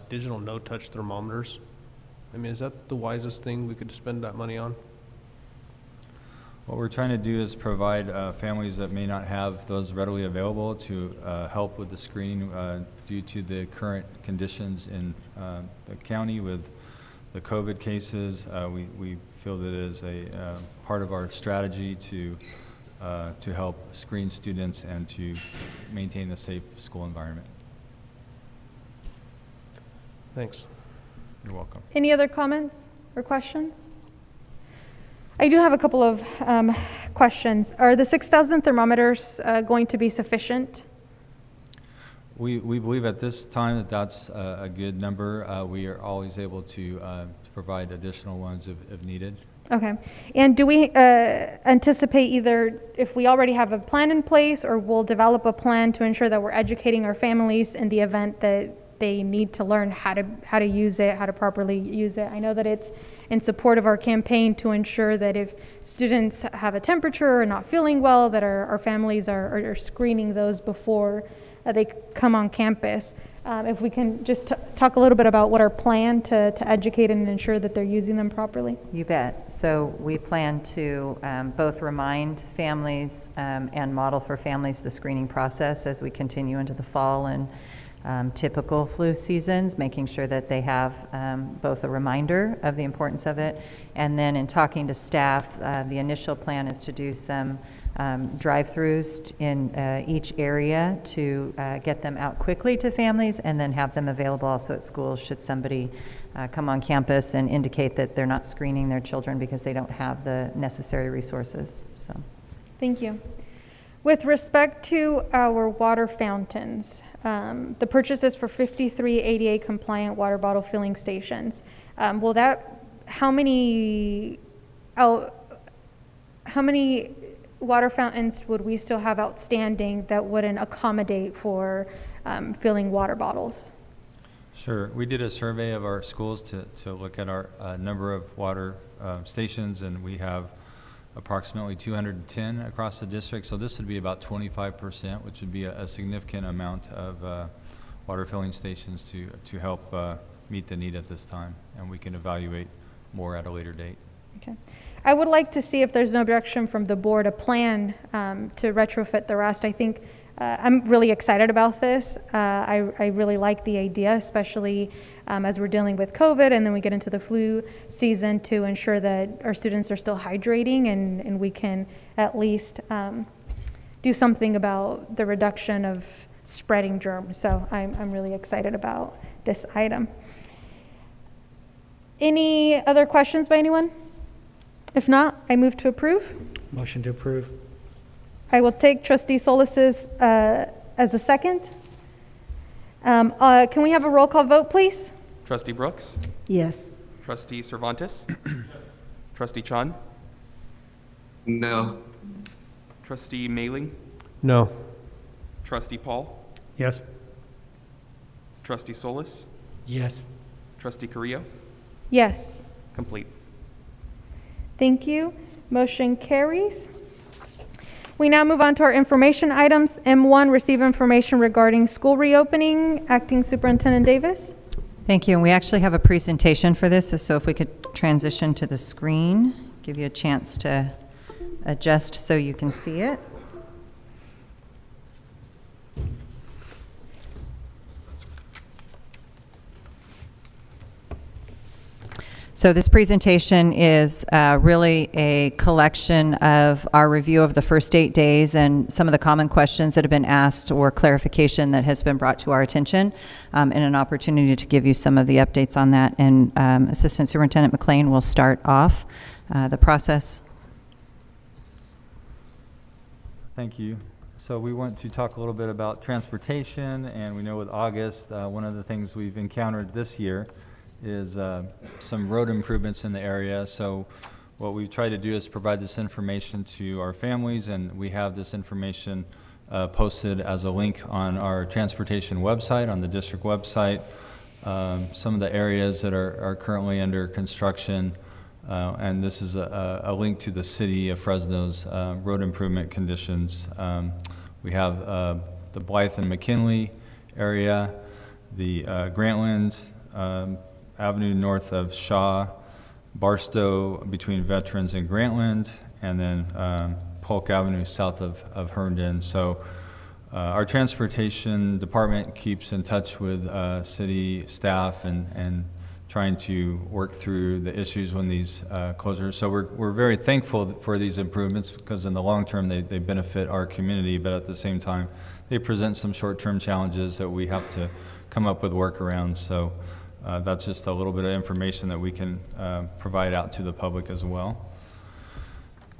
digital no-touch thermometers. I mean, is that the wisest thing we could spend that money on? What we're trying to do is provide families that may not have those readily available to help with the screening due to the current conditions in the county with the COVID cases. We feel that it is a part of our strategy to help screen students and to maintain a safe school environment. Thanks. You're welcome. Any other comments or questions? I do have a couple of questions. Are the 6,000 thermometers going to be sufficient? We believe at this time that that's a good number. We are always able to provide additional ones if needed. Okay. And do we anticipate either if we already have a plan in place or we'll develop a plan to ensure that we're educating our families in the event that they need to learn how to use it, how to properly use it? I know that it's in support of our campaign to ensure that if students have a temperature or not feeling well, that our families are screening those before they come on campus. If we can just talk a little bit about what our plan to educate and ensure that they're using them properly. You bet. So we plan to both remind families and model for families the screening process as we continue into the fall and typical flu seasons, making sure that they have both a reminder of the importance of it, and then in talking to staff, the initial plan is to do some drive-throughs in each area to get them out quickly to families and then have them available also at schools should somebody come on campus and indicate that they're not screening their children because they don't have the necessary resources. So, thank you. With respect to our water fountains, the purchases for 53 ADA compliant water bottle filling stations, how many water fountains would we still have outstanding that wouldn't accommodate for filling water bottles? Sure. We did a survey of our schools to look at our number of water stations, and we have approximately 210 across the district. So this would be about 25%, which would be a significant amount of water filling stations to help meet the need at this time. And we can evaluate more at a later date. Okay. I would like to see, if there's no objection from the board, a plan to retrofit the rest. I think I'm really excited about this. I really like the idea, especially as we're dealing with COVID and then we get into the flu season, to ensure that our students are still hydrating and we can at least do something about the reduction of spreading germs. So I'm really excited about this item. Any other questions by anyone? If not, I move to approve. Motion to approve. I will take Trustee Solis's as a second. Can we have a roll call vote, please? Trustee Brooks? Yes. Trustee Cervantes? Trustee Chun? No. Trustee Mailing? No. Trustee Paul? Yes. Trustee Solis? Yes. Trustee Carrillo? Yes. Complete. Thank you. Motion carries. We now move on to our information items. M1, receive information regarding school reopening. Acting Superintendent Davis. Thank you. And we actually have a presentation for this, so if we could transition to the screen, give you a chance to adjust so you can see it. So this presentation is really a collection of our review of the first 8 days and some of the common questions that have been asked or clarification that has been brought to our attention, and an opportunity to give you some of the updates on that. And Assistant Superintendent McLean will start off the process. Thank you. So we want to talk a little bit about transportation, and we know with August, one of the things we've encountered this year is some road improvements in the area. So what we try to do is provide this information to our families, and we have this information posted as a link on our transportation website, on the district website. Some of the areas that are currently under construction, and this is a link to the city of Fresno's road improvement conditions. We have the Blythe and McKinley area, the Grantland Avenue north of Shaw, Barstow between Veterans and Grantland, and then Polk Avenue south of Herndon. So our transportation department keeps in touch with city staff and trying to work through the issues when these closures. So we're very thankful for these improvements, because in the long term they benefit our community, but at the same time they present some short-term challenges that we have to come up with workarounds. So that's just a little bit of information that we can provide out to the public as well.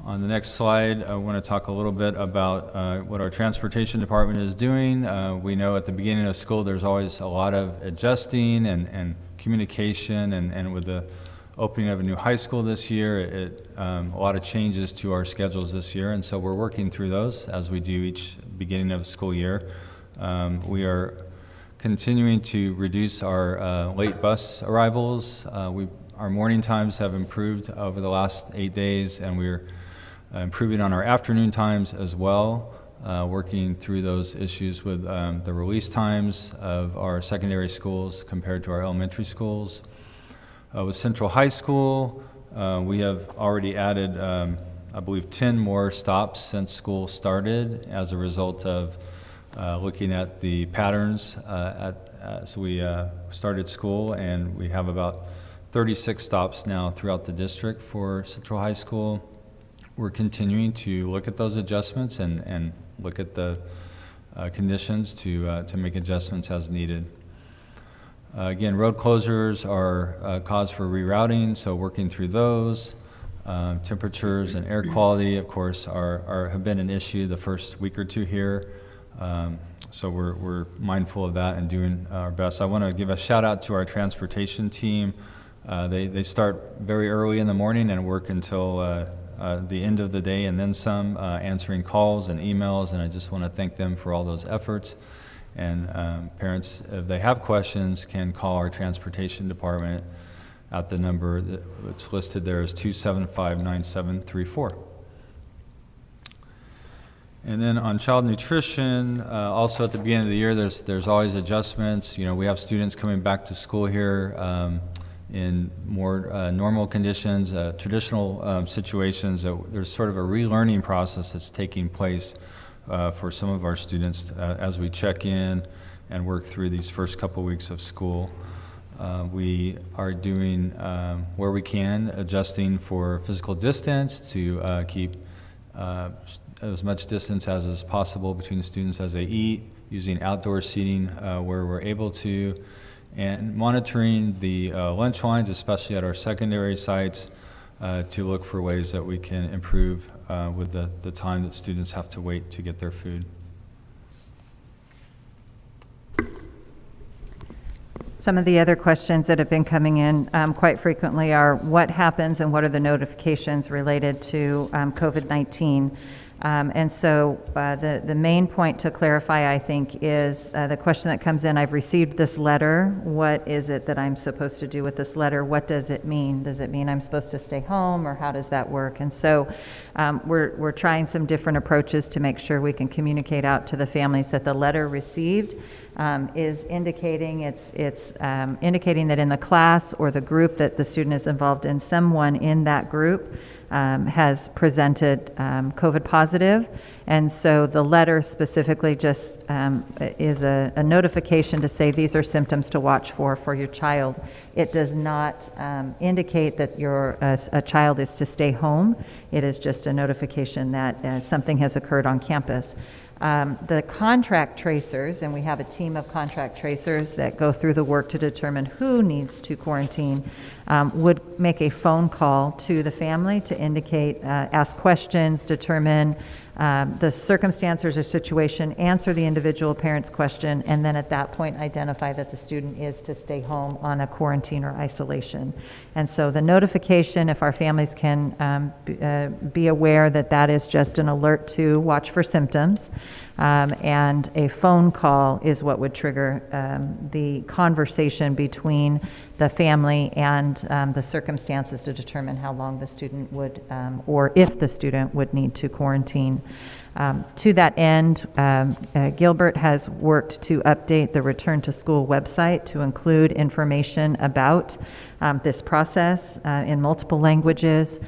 On the next slide, I want to talk a little bit about what our transportation department is doing. We know at the beginning of school there's always a lot of adjusting and communication, and with the opening of a new high school this year, a lot of changes to our schedules this year, and so we're working through those as we do each beginning of the school year. We are continuing to reduce our late bus arrivals. Our morning times have improved over the last 8 days, and we're improving on our afternoon times as well, working through those issues with the release times of our secondary schools compared to our elementary schools. With Central High School, we have already added, I believe, 10 more stops since school started as a result of looking at the patterns. So we started school, and we have about 36 stops now throughout the district for Central High School. We're continuing to look at those adjustments and look at the conditions to make adjustments as needed. Again, road closures are a cause for rerouting, so working through those. Temperatures and air quality, of course, have been an issue the first week or two here. So we're mindful of that and doing our best. I want to give a shout out to our transportation team. They start very early in the morning and work until the end of the day and then some, answering calls and emails, and I just want to thank them for all those efforts. And parents, if they have questions, can call our transportation department at the number that's listed there is 275-9734. And then on child nutrition, also at the beginning of the year, there's always adjustments. You know, we have students coming back to school here in more normal conditions, traditional situations. There's sort of a relearning process that's taking place for some of our students as we check in and work through these first couple weeks of school. We are doing, where we can, adjusting for physical distance to keep as much distance as is possible between the students as they eat, using outdoor seating where we're able to, and monitoring the lunch lines, especially at our secondary sites, to look for ways that we can improve with the time that students have to wait to get their food. Some of the other questions that have been coming in quite frequently are what happens and what are the notifications related to COVID-19. And so the main point to clarify, I think, is the question that comes in, I've received this letter. What is it that I'm supposed to do with this letter? What does it mean? Does it mean I'm supposed to stay home, or how does that work? And so we're trying some different approaches to make sure we can communicate out to the families that the letter received is indicating indicating that in the class or the group that the student is involved in, someone in that group has presented COVID positive. And so the letter specifically just is a notification to say these are symptoms to watch for your child. It does not indicate that a child is to stay home. It is just a notification that something has occurred on campus. The contract tracers, and we have a team of contract tracers that go through the work to determine who needs to quarantine, would make a phone call to the family to indicate, ask questions, determine the circumstances or situation, answer the individual parent's question, and then at that point identify that the student is to stay home on a quarantine or isolation. And so the notification, if our families can be aware that that is just an alert to watch for symptoms, and a phone call is what would trigger the conversation between the family and the circumstances to determine how long the student would, or if the student would need to quarantine. To that end, Gilbert has worked to update the Return to School website to include information about this process in multiple languages,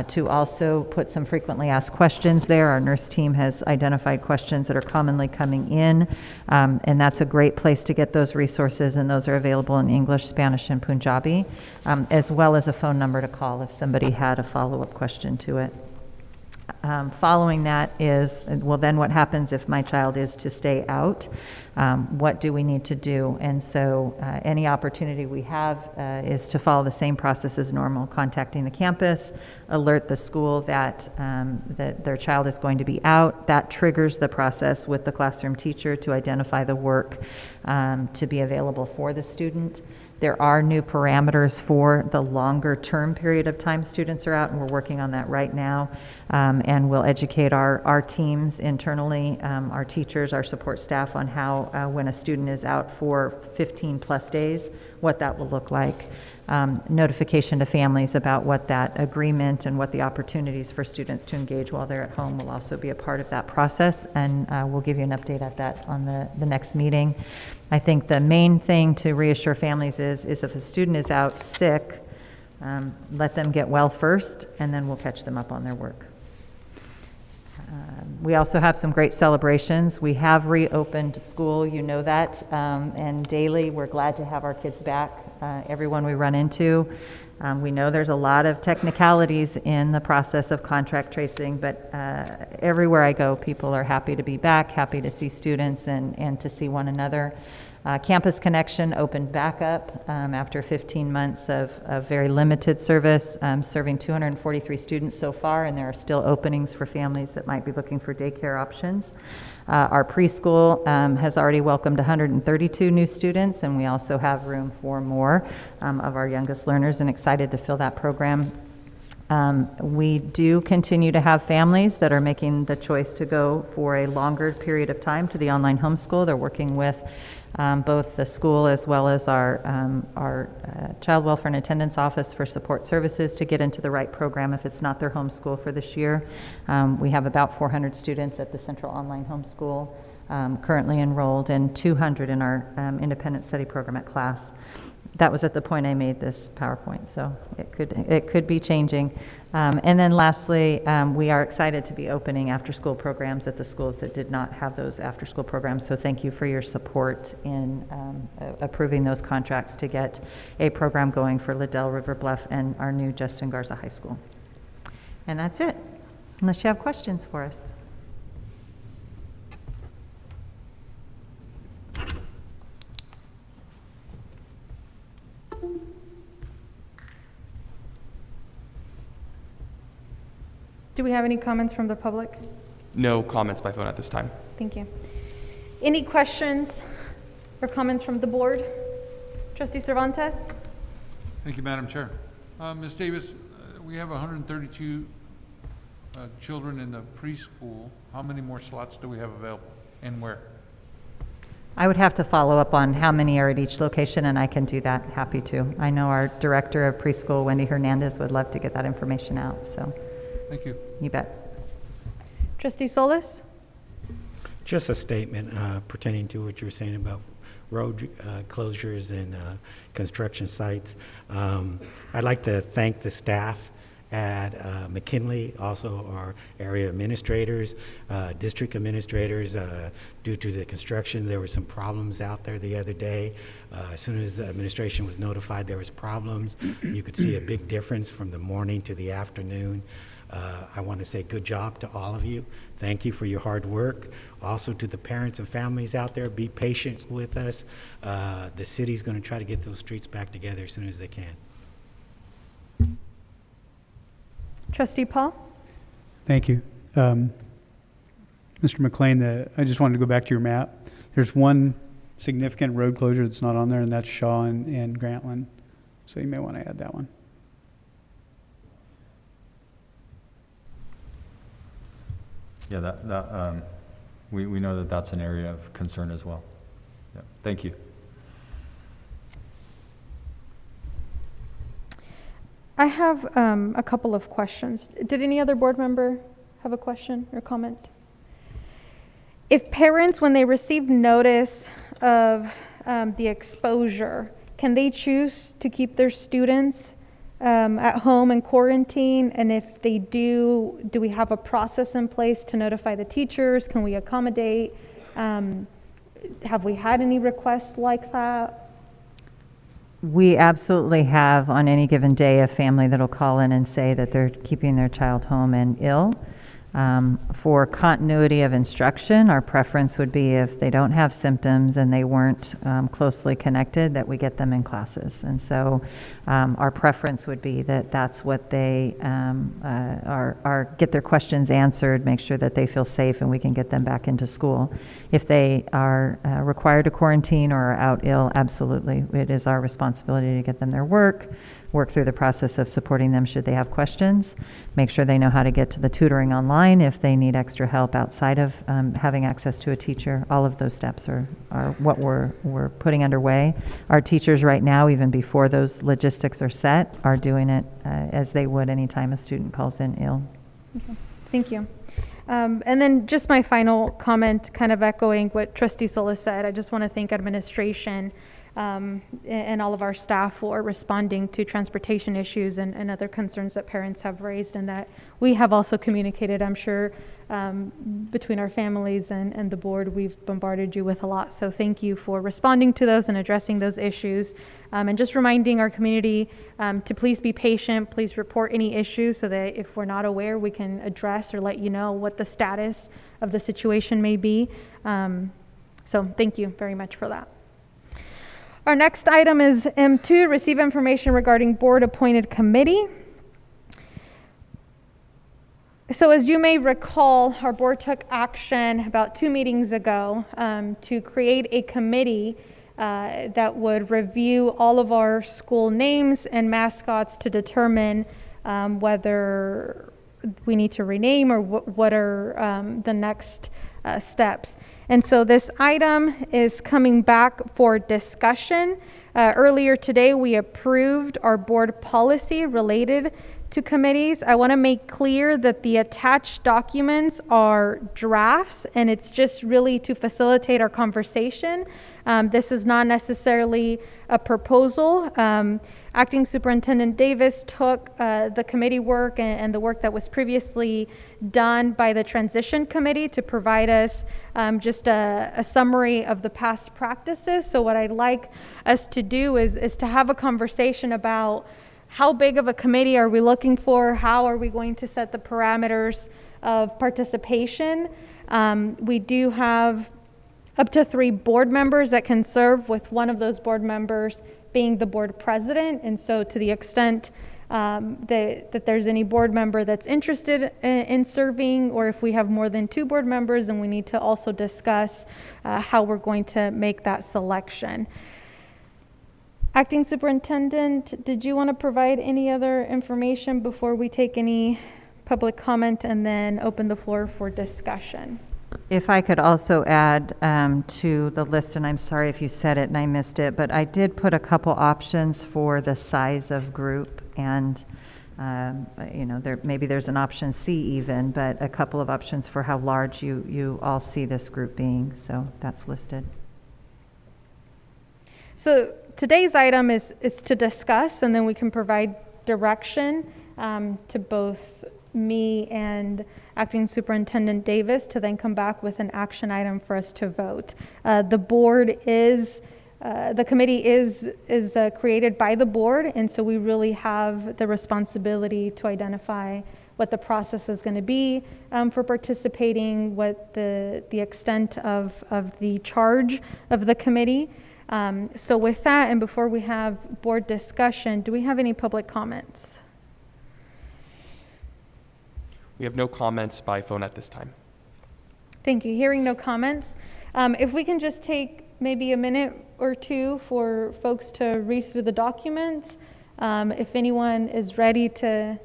to also put some frequently asked questions there. Our nurse team has identified questions that are commonly coming in, and that's a great place to get those resources, and those are available in English, Spanish, and Punjabi, as well as a phone number to call if somebody had a follow-up question to it. Following that is, well, then what happens if my child is to stay out? What do we need to do? And so any opportunity we have is to follow the same process as normal, contacting the campus, alert the school that their child is going to be out. That triggers the process with the classroom teacher to identify the work to be available for the student. There are new parameters for the longer term period of time students are out, and we're working on that right now. And we'll educate our teams internally, our teachers, our support staff, on how when a student is out for 15 plus days, what that will look like. Notification to families about what that agreement and what the opportunities for students to engage while they're at home will also be a part of that process, and we'll give you an update at that on the next meeting. I think the main thing to reassure families is if a student is out sick, let them get well first, and then we'll catch them up on their work. We also have some great celebrations. We have reopened school, you know that, and daily we're glad to have our kids back, everyone we run into. We know there's a lot of technicalities in the process of contract tracing, but everywhere I go, people are happy to be back, happy to see students and to see one another. Campus Connection opened back up after 15 months of very limited service, serving 243 students so far, and there are still openings for families that might be looking for daycare options. Our preschool has already welcomed 132 new students, and we also have room for more of our youngest learners, and excited to fill that program. We do continue to have families that are making the choice to go for a longer period of time to the online homeschool. They're working with both the school as well as our Child Welfare and Attendance Office for support services to get into the right program if it's not their homeschool for this year. We have about 400 students at the Central Online Homeschool currently enrolled, and 200 in our independent study program at class. That was at the point I made this PowerPoint, so it could be changing. And then lastly, we are excited to be opening after-school programs at the schools that did not have those after-school programs. So thank you for your support in approving those contracts to get a program going for Liddell, River Bluff, and our new Justin Garza High School. And that's it, unless you have questions for us. Do we have any comments from the public? No comments by phone at this time. Thank you. Any questions or comments from the board? Trustee Cervantes? Thank you, Madam Chair. Ms. Davis, we have 132 children in the preschool. How many more slots do we have available and where? I would have to follow up on how many are at each location, and I can do that, happy to. I know our director of preschool, Wendy Hernandez, would love to get that information out, so. Thank you. You bet. Trustee Solis? Just a statement pertaining to what you were saying about road closures and construction sites. I'd like to thank the staff at McKinley, also our area administrators, district administrators. Due to the construction, there were some problems out there the other day. As soon as the administration was notified there was problems, you could see a big difference from the morning to the afternoon. I want to say good job to all of you. Thank you for your hard work. Also to the parents and families out there, be patient with us. The city's going to try to get those streets back together as soon as they can. Trustee Paul? Thank you. Mr. McLean, I just wanted to go back to your map. There's one significant road closure that's not on there, and that's Shaw and Grantland. So you may want to add that one. Yeah, we know that that's an area of concern as well. Yeah, thank you. I have a couple of questions. Did any other board member have a question or comment? If parents, when they receive notice of the exposure, can they choose to keep their students at home in quarantine? And if they do we have a process in place to notify the teachers? Can we accommodate? Have we had any requests like that? We absolutely have, on any given day, a family that'll call in and say that they're keeping their child home and ill. For continuity of instruction, our preference would be if they don't have symptoms and they weren't closely connected, that we get them in classes. And so our preference would be that that's what they get their questions answered, make sure that they feel safe and we can get them back into school. If they are required to quarantine or are out ill, absolutely. It is our responsibility to get them their work through the process of supporting them should they have questions, make sure they know how to get to the tutoring online if they need extra help outside of having access to a teacher. All of those steps are what we're putting underway. Our teachers right now, even before those logistics are set, are doing it as they would anytime a student calls in ill. Okay. Thank you. And then just my final comment, kind of echoing what Trustee Solis said, I just want to thank administration and all of our staff for responding to transportation issues and other concerns that parents have raised, and that we have also communicated, I'm sure, between our families and the board. We've bombarded you with a lot, so thank you for responding to those and addressing those issues, and just reminding our community to please be patient, please report any issues so that if we're not aware, we can address or let you know what the status of the situation may be. So thank you very much for that. Our next item is M2, receive information regarding board-appointed committee. So as you may recall, our board took action about 2 meetings ago to create a committee that would review all of our school names and mascots to determine whether we need to rename or what are the next steps. And so this item is coming back for discussion. Earlier today, we approved our board policy related to committees, I want to make clear that the attached documents are drafts, and it's just really to facilitate our conversation. This is not necessarily a proposal. Acting Superintendent Davis took the committee work and the work that was previously done by the transition committee to provide us just a summary of the past practices. So what I'd like us to do is to have a conversation about how big of a committee are we looking for? How are we going to set the parameters of participation? We do have up to 3 board members that can serve, with one of those board members being the board president. And so to the extent that there's any board member that's interested in serving, or if we have more than 2 board members, then we need to also discuss how we're going to make that selection. Acting Superintendent, did you want to provide any other information before we take any public comment and then open the floor for discussion? If I could also add to the list, and I'm sorry if you said it and I missed it, but I did put a couple options for the size of group, and maybe there's an option C even, but a couple of options for how large you all see this group being. So that's listed. So today's item is to discuss, and then we can provide direction to both me and Acting Superintendent Davis to then come back with an action item for us to vote. The committee is created by the board, and so we really have the responsibility to identify what the process is going to be for participating, what the extent of the charge of the committee. So with that, and before we have board discussion, do we have any public comments? We have no comments by phone at this time. Thank you. Hearing no comments, if we can just take maybe a minute or two for folks to read through the documents. If anyone is ready to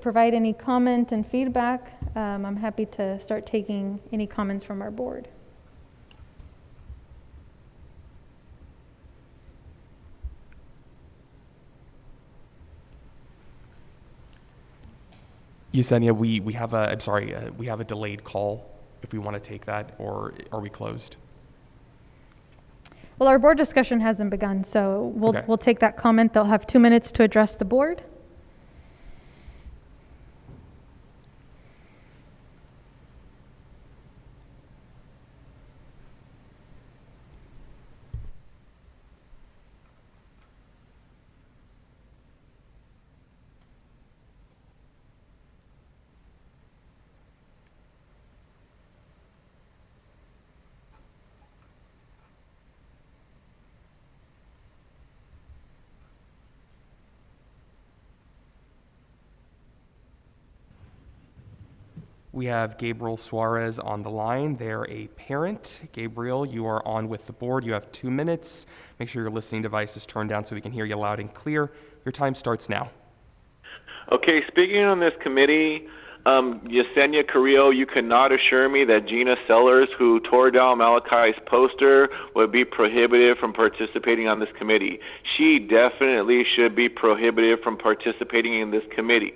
provide any comment and feedback, I'm happy to start taking any comments from our board. Yesenia, we have a delayed call if we want to take that, or are we closed? Well, our board discussion hasn't begun, so we'll take that comment. They'll have 2 minutes to address the board. We have Gabriel Suarez on the line. They're a parent. Gabriel, you are on with the board. You have 2 minutes. Make sure your listening device is turned down so we can hear you loud and clear. Your time starts now. Okay, speaking on this committee, Yesenia Carrillo, you cannot assure me that Gina Sellers, who tore down Malachi's poster, would be prohibited from participating on this committee. She definitely should be prohibited from participating in this committee.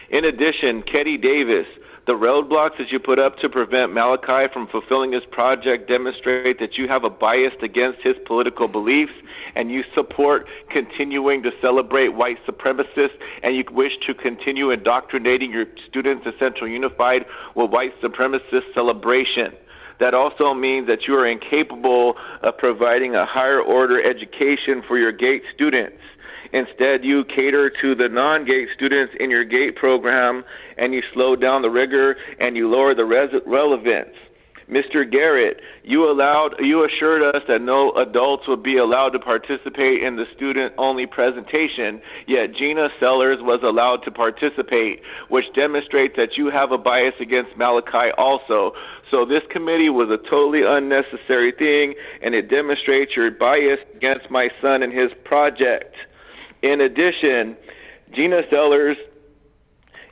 In addition, Ketty Davis, the roadblocks that you put up to prevent Malachi from fulfilling his project demonstrate that you have a bias against his political beliefs, and you support continuing to celebrate white supremacists, and you wish to continue indoctrinating your students at Central Unified with white supremacist celebration. That also means that you are incapable of providing a higher order education for your GATE students. Instead, you cater to the non-GATE students in your GATE program, and you slow down the rigor and you lower the relevance. Mr. Garrett, you assured us that no adults would be allowed to participate in the student-only presentation, yet Gina Sellers was allowed to participate, which demonstrates that you have a bias against Malachi also. So this committee was a totally unnecessary thing, and it demonstrates your bias against my son and his project. In addition, Gina Sellers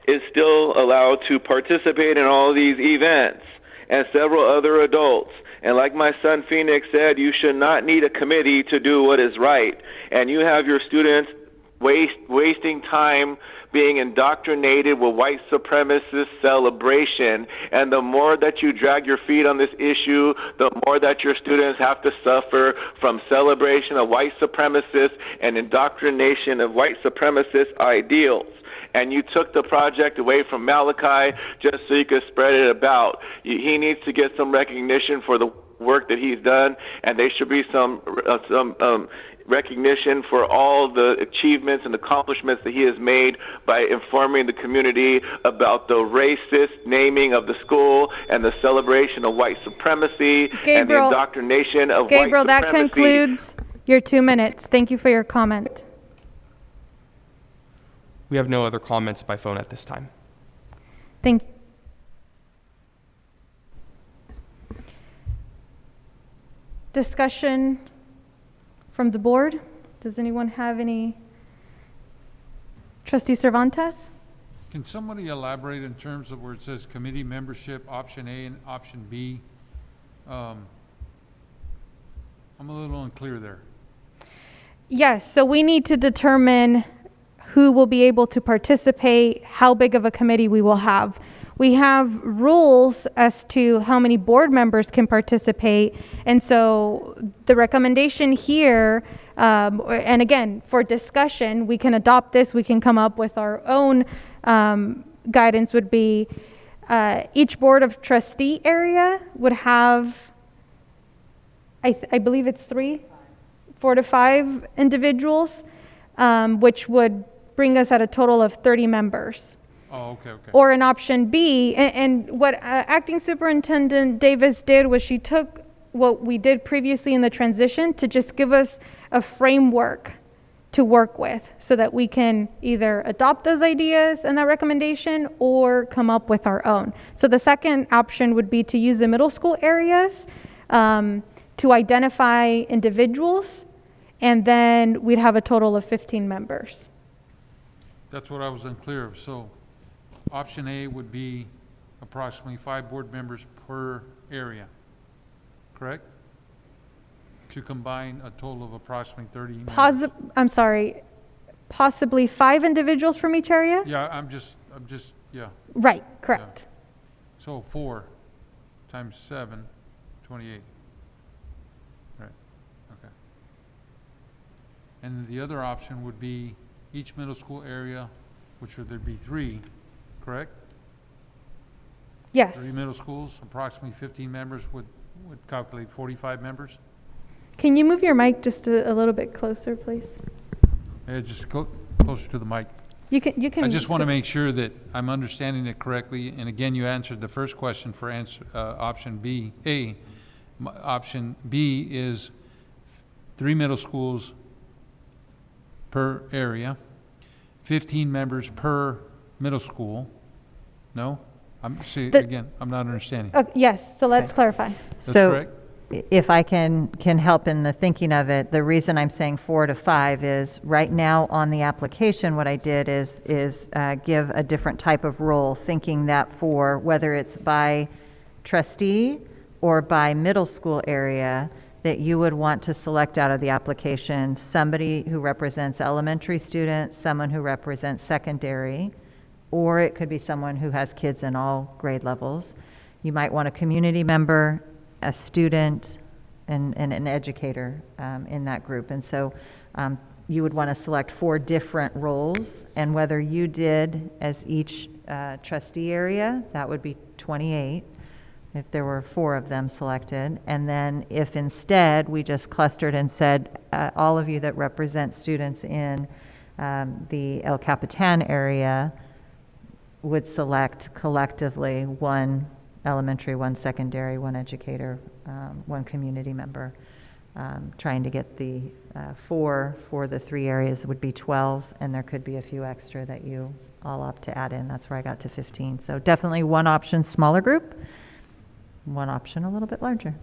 is still allowed to participate in all these events, and several other adults. And like my son Phoenix said, you should not need a committee to do what is right. And you have your students wasting time being indoctrinated with white supremacist celebration. And the more that you drag your feet on this issue, the more that your students have to suffer from celebration of white supremacists and indoctrination of white supremacist ideals. And you took the project away from Malachi just so you could spread it about. He needs to get some recognition for the work that he's done, and there should be some recognition for all the achievements and accomplishments that he has made by informing the community about the racist naming of the school and the celebration of white supremacy and the indoctrination of white supremacy. Gabriel, that concludes your 2 minutes. Thank you for your comment. We have no other comments by phone at this time. Thank you. Discussion from the board. Does anyone have any? Trustee Cervantes? Can somebody elaborate in terms of where it says committee membership, option A and option B? I'm a little unclear there. Yes, so we need to determine who will be able to participate, how big of a committee we will have. We have rules as to how many board members can participate. And so the recommendation here, and again, for discussion, we can adopt this, we can come up with our own guidance, would be each board of trustee area would have, I believe it's 4 to 5 individuals, which would bring us at a total of 30 members. Oh, okay, okay. Or an option B, and what Acting Superintendent Davis did was she took what we did previously in the transition to just give us a framework to work with so that we can either adopt those ideas and that recommendation or come up with our own. So the second option would be to use the middle school areas to identify individuals, and then we'd have a total of 15 members. That's what I was unclear of. So option A would be approximately 5 board members per area, correct? To combine a total of approximately 30 members. I'm sorry, possibly 5 individuals from each area? Yeah, I'm just, yeah. Right, correct. Yeah. So 4 times 7, 28. Right, okay. And the other option would be each middle school area, which would there'd be 3, correct? Yes. 3 middle schools, approximately 15 members would calculate 45 members. Can you move your mic just a little bit closer, please? Yeah, just go closer to the mic. You can. I just want to make sure that I'm understanding it correctly. And again, you answered the first question for option B. Option B is 3 middle schools per area, 15 members per middle school. No? Again, I'm not understanding. Yes, so let's clarify. That's correct? If I can help in the thinking of it, the reason I'm saying 4 to 5 is right now on the application, what I did is give a different type of role, thinking that for whether it's by trustee or by middle school area, that you would want to select out of the application somebody who represents elementary students, someone who represents secondary, or it could be someone who has kids in all grade levels. You might want a community member, a student, and an educator in that group. And so you would want to select 4 different roles, and whether you did as each trustee area, that would be 28, if there were 4 of them selected. And then if instead we just clustered and said, all of you that represent students in the El Capitan area would select collectively 1 elementary, 1 secondary, 1 educator, 1 community member. Trying to get the 4 for the 3 areas would be 12, and there could be a few extra that you all opt to add in. That's where I got to 15. So definitely 1 option, smaller group, 1 option, a little bit larger.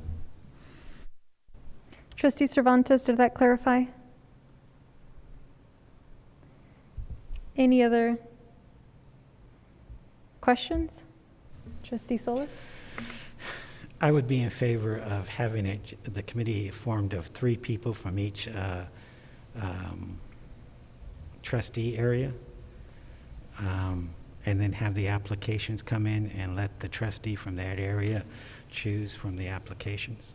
Trustee Cervantes, did that clarify? Any other questions? Trustee Solis? I would be in favor of having the committee formed of 3 people from each trustee area. And then have the applications come in and let the trustee from that area choose from the applications.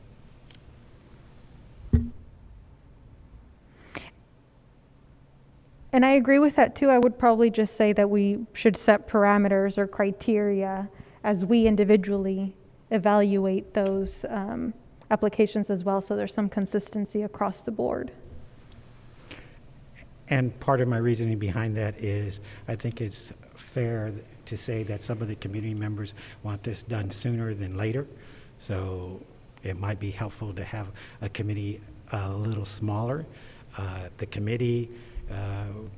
And I agree with that too. I would probably just say that we should set parameters or criteria as we individually evaluate those applications as well, so there's some consistency across the board. And part of my reasoning behind that is I think it's fair to say that some of the community members want this done sooner than later. So it might be helpful to have a committee a little smaller. The committee,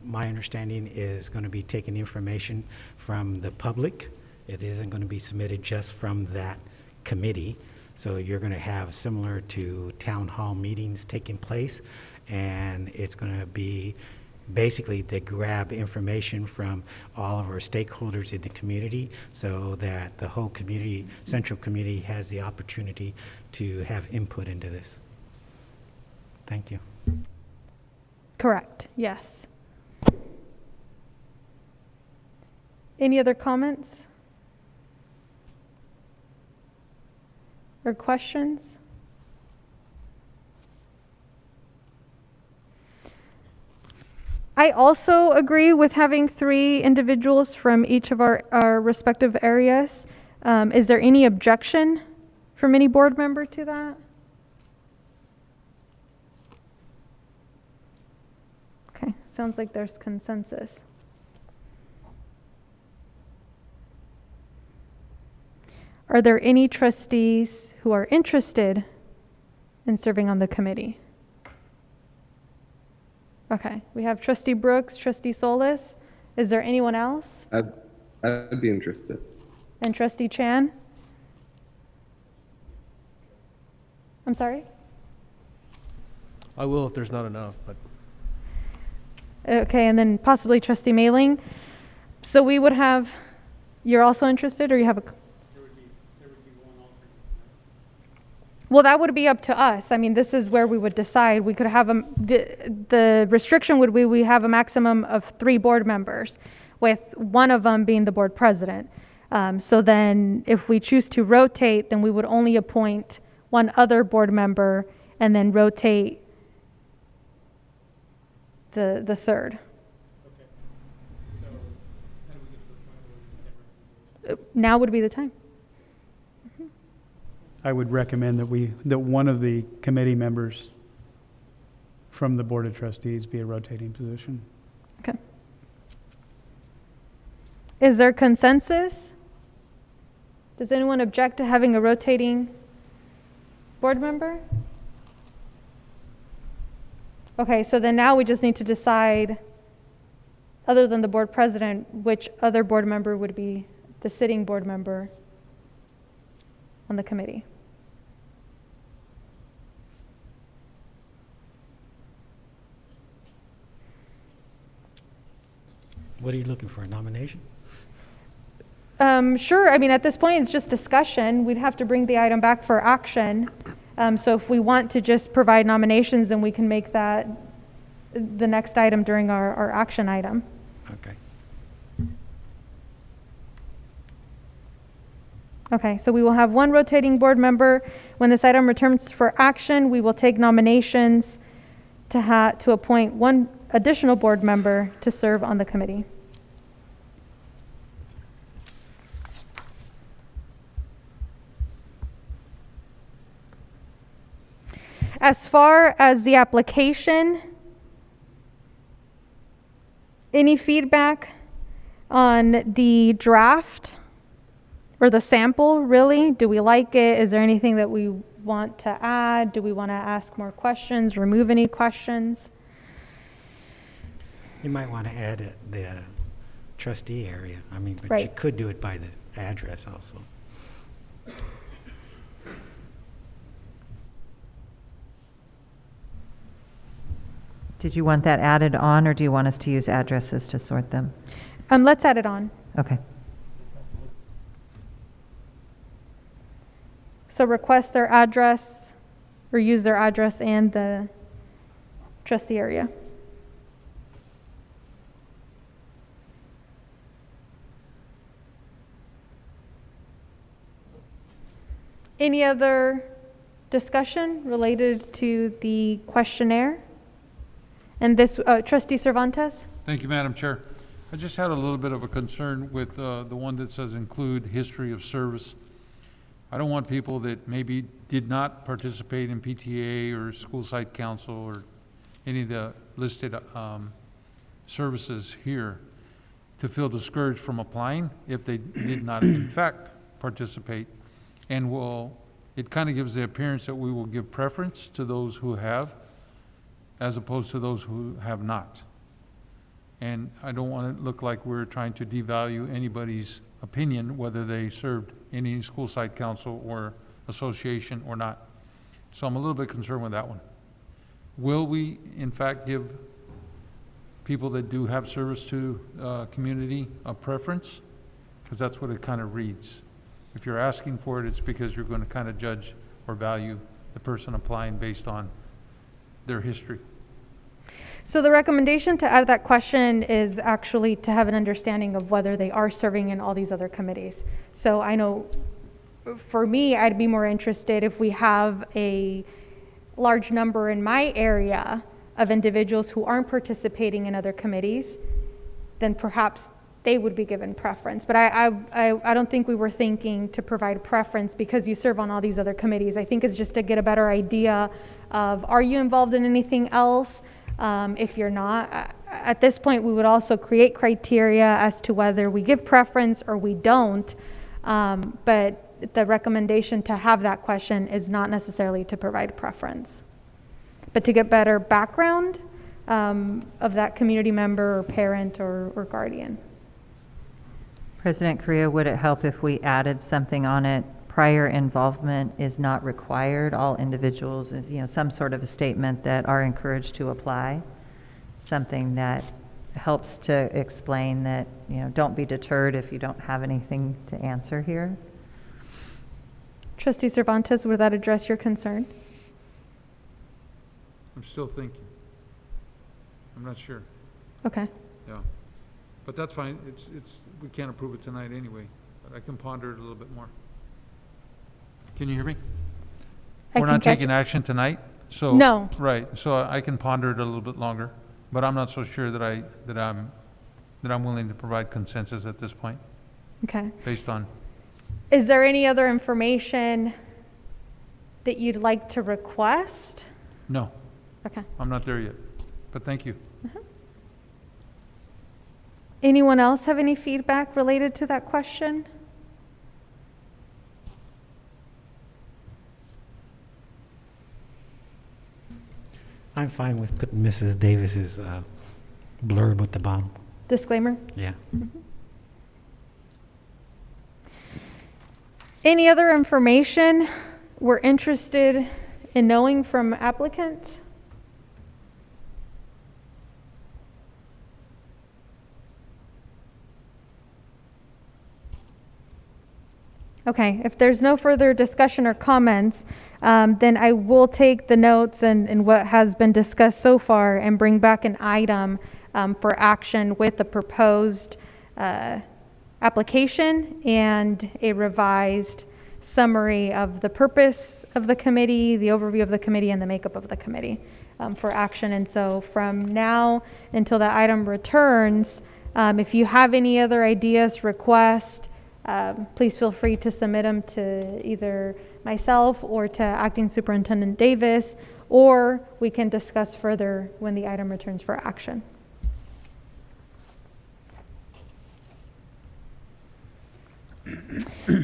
my understanding, is going to be taking information from the public. It isn't going to be submitted just from that committee. So you're going to have similar to town hall meetings taking place, and it's going to be basically to grab information from all of our stakeholders in the community so that the whole community, central community, has the opportunity to have input into this. Thank you. Correct, yes. Any other comments or questions? I also agree with having 3 individuals from each of our respective areas. Is there any objection from any board member to that? Okay, sounds like there's consensus. Are there any trustees who are interested in serving on the committee? Okay, we have Trustee Brooks, Trustee Solis. Is there anyone else? I'd be interested. And Trustee Chan? I'm sorry? I will if there's not enough, but Okay, and then possibly Trustee Mailing. So we would have, you're also interested, or you have a? Well, that would be up to us. I mean, this is where we would decide. We could have the restriction would be we have a maximum of 3 board members, with one of them being the board president. So then if we choose to rotate, then we would only appoint one other board member and then rotate the third. Now would be the time. I would recommend that one of the committee members from the Board of Trustees be a rotating position. Okay. Is there consensus? Does anyone object to having a rotating board member? Okay, so then now we just need to decide, other than the board president, which other board member would be the sitting board member on the committee. What are you looking for, a nomination? Sure, I mean, at this point, it's just discussion. We'd have to bring the item back for action. So if we want to just provide nominations, then we can make that the next item during our action item. Okay. Okay, so we will have one rotating board member. When this item returns for action, we will take nominations to appoint one additional board member to serve on the committee. As far as the application, any feedback on the draft or the sample, really? Do we like it? Is there anything that we want to add? Do we want to ask more questions, remove any questions? You might want to add the trustee area. I mean, but Right. you could do it by the address also. Did you want that added on, or do you want us to use addresses to sort them? Let's add it on. Okay. So request their address or use their address and the trustee area. Any other discussion related to the questionnaire? And this, Trustee Cervantes? Thank you, Madam Chair. I just had a little bit of a concern with the one that says include history of service. I don't want people that maybe did not participate in PTA or school site council or any of the listed services here to feel discouraged from applying if they did not in fact participate. And it kind of gives the appearance that we will give preference to those who have as opposed to those who have not. And I don't want it to look like we're trying to devalue anybody's opinion, whether they served any school site council or association or not. So I'm a little bit concerned with that one. Will we, in fact, give people that do have service to community a preference? Because that's what it kind of reads. If you're asking for it, it's because you're going to kind of judge or value the person applying based on their history. So the recommendation to add that question is actually to have an understanding of whether they are serving in all these other committees. So I know for me, I'd be more interested if we have a large number in my area of individuals who aren't participating in other committees, then perhaps they would be given preference. But I don't think we were thinking to provide preference because you serve on all these other committees. I think it's just to get a better idea of, are you involved in anything else? If you're not, at this point, we would also create criteria as to whether we give preference or we don't. But the recommendation to have that question is not necessarily to provide preference, but to get better background of that community member or parent or guardian. President Correa, would it help if we added something on it? Prior involvement is not required. All individuals, some sort of a statement that are encouraged to apply. Something that helps to explain that, don't be deterred if you don't have anything to answer here. Trustee Cervantes, would that address your concern? I'm still thinking. I'm not sure. Okay. Yeah. But that's fine. We can't approve it tonight anyway, but I can ponder it a little bit more. Can you hear me? We're not taking action tonight, so no. Right. So I can ponder it a little bit longer, but I'm not so sure that I'm willing to provide consensus at this point. Okay. Based on. Is there any other information that you'd like to request? No. Okay. I'm not there yet, but thank you. Anyone else have any feedback related to that question? I'm fine with putting Mrs. Davis's blurb at the bottom. Disclaimer? Yeah. Any other information we're interested in knowing from applicants? Okay, if there's no further discussion or comments, then I will take the notes and what has been discussed so far and bring back an item for action with the proposed application and a revised summary of the purpose of the committee, the overview of the committee, and the makeup of the committee for action. And so from now until the item returns, if you have any other ideas, requests, please feel free to submit them to either myself or to Acting Superintendent Davis, or we can discuss further when the item returns for action.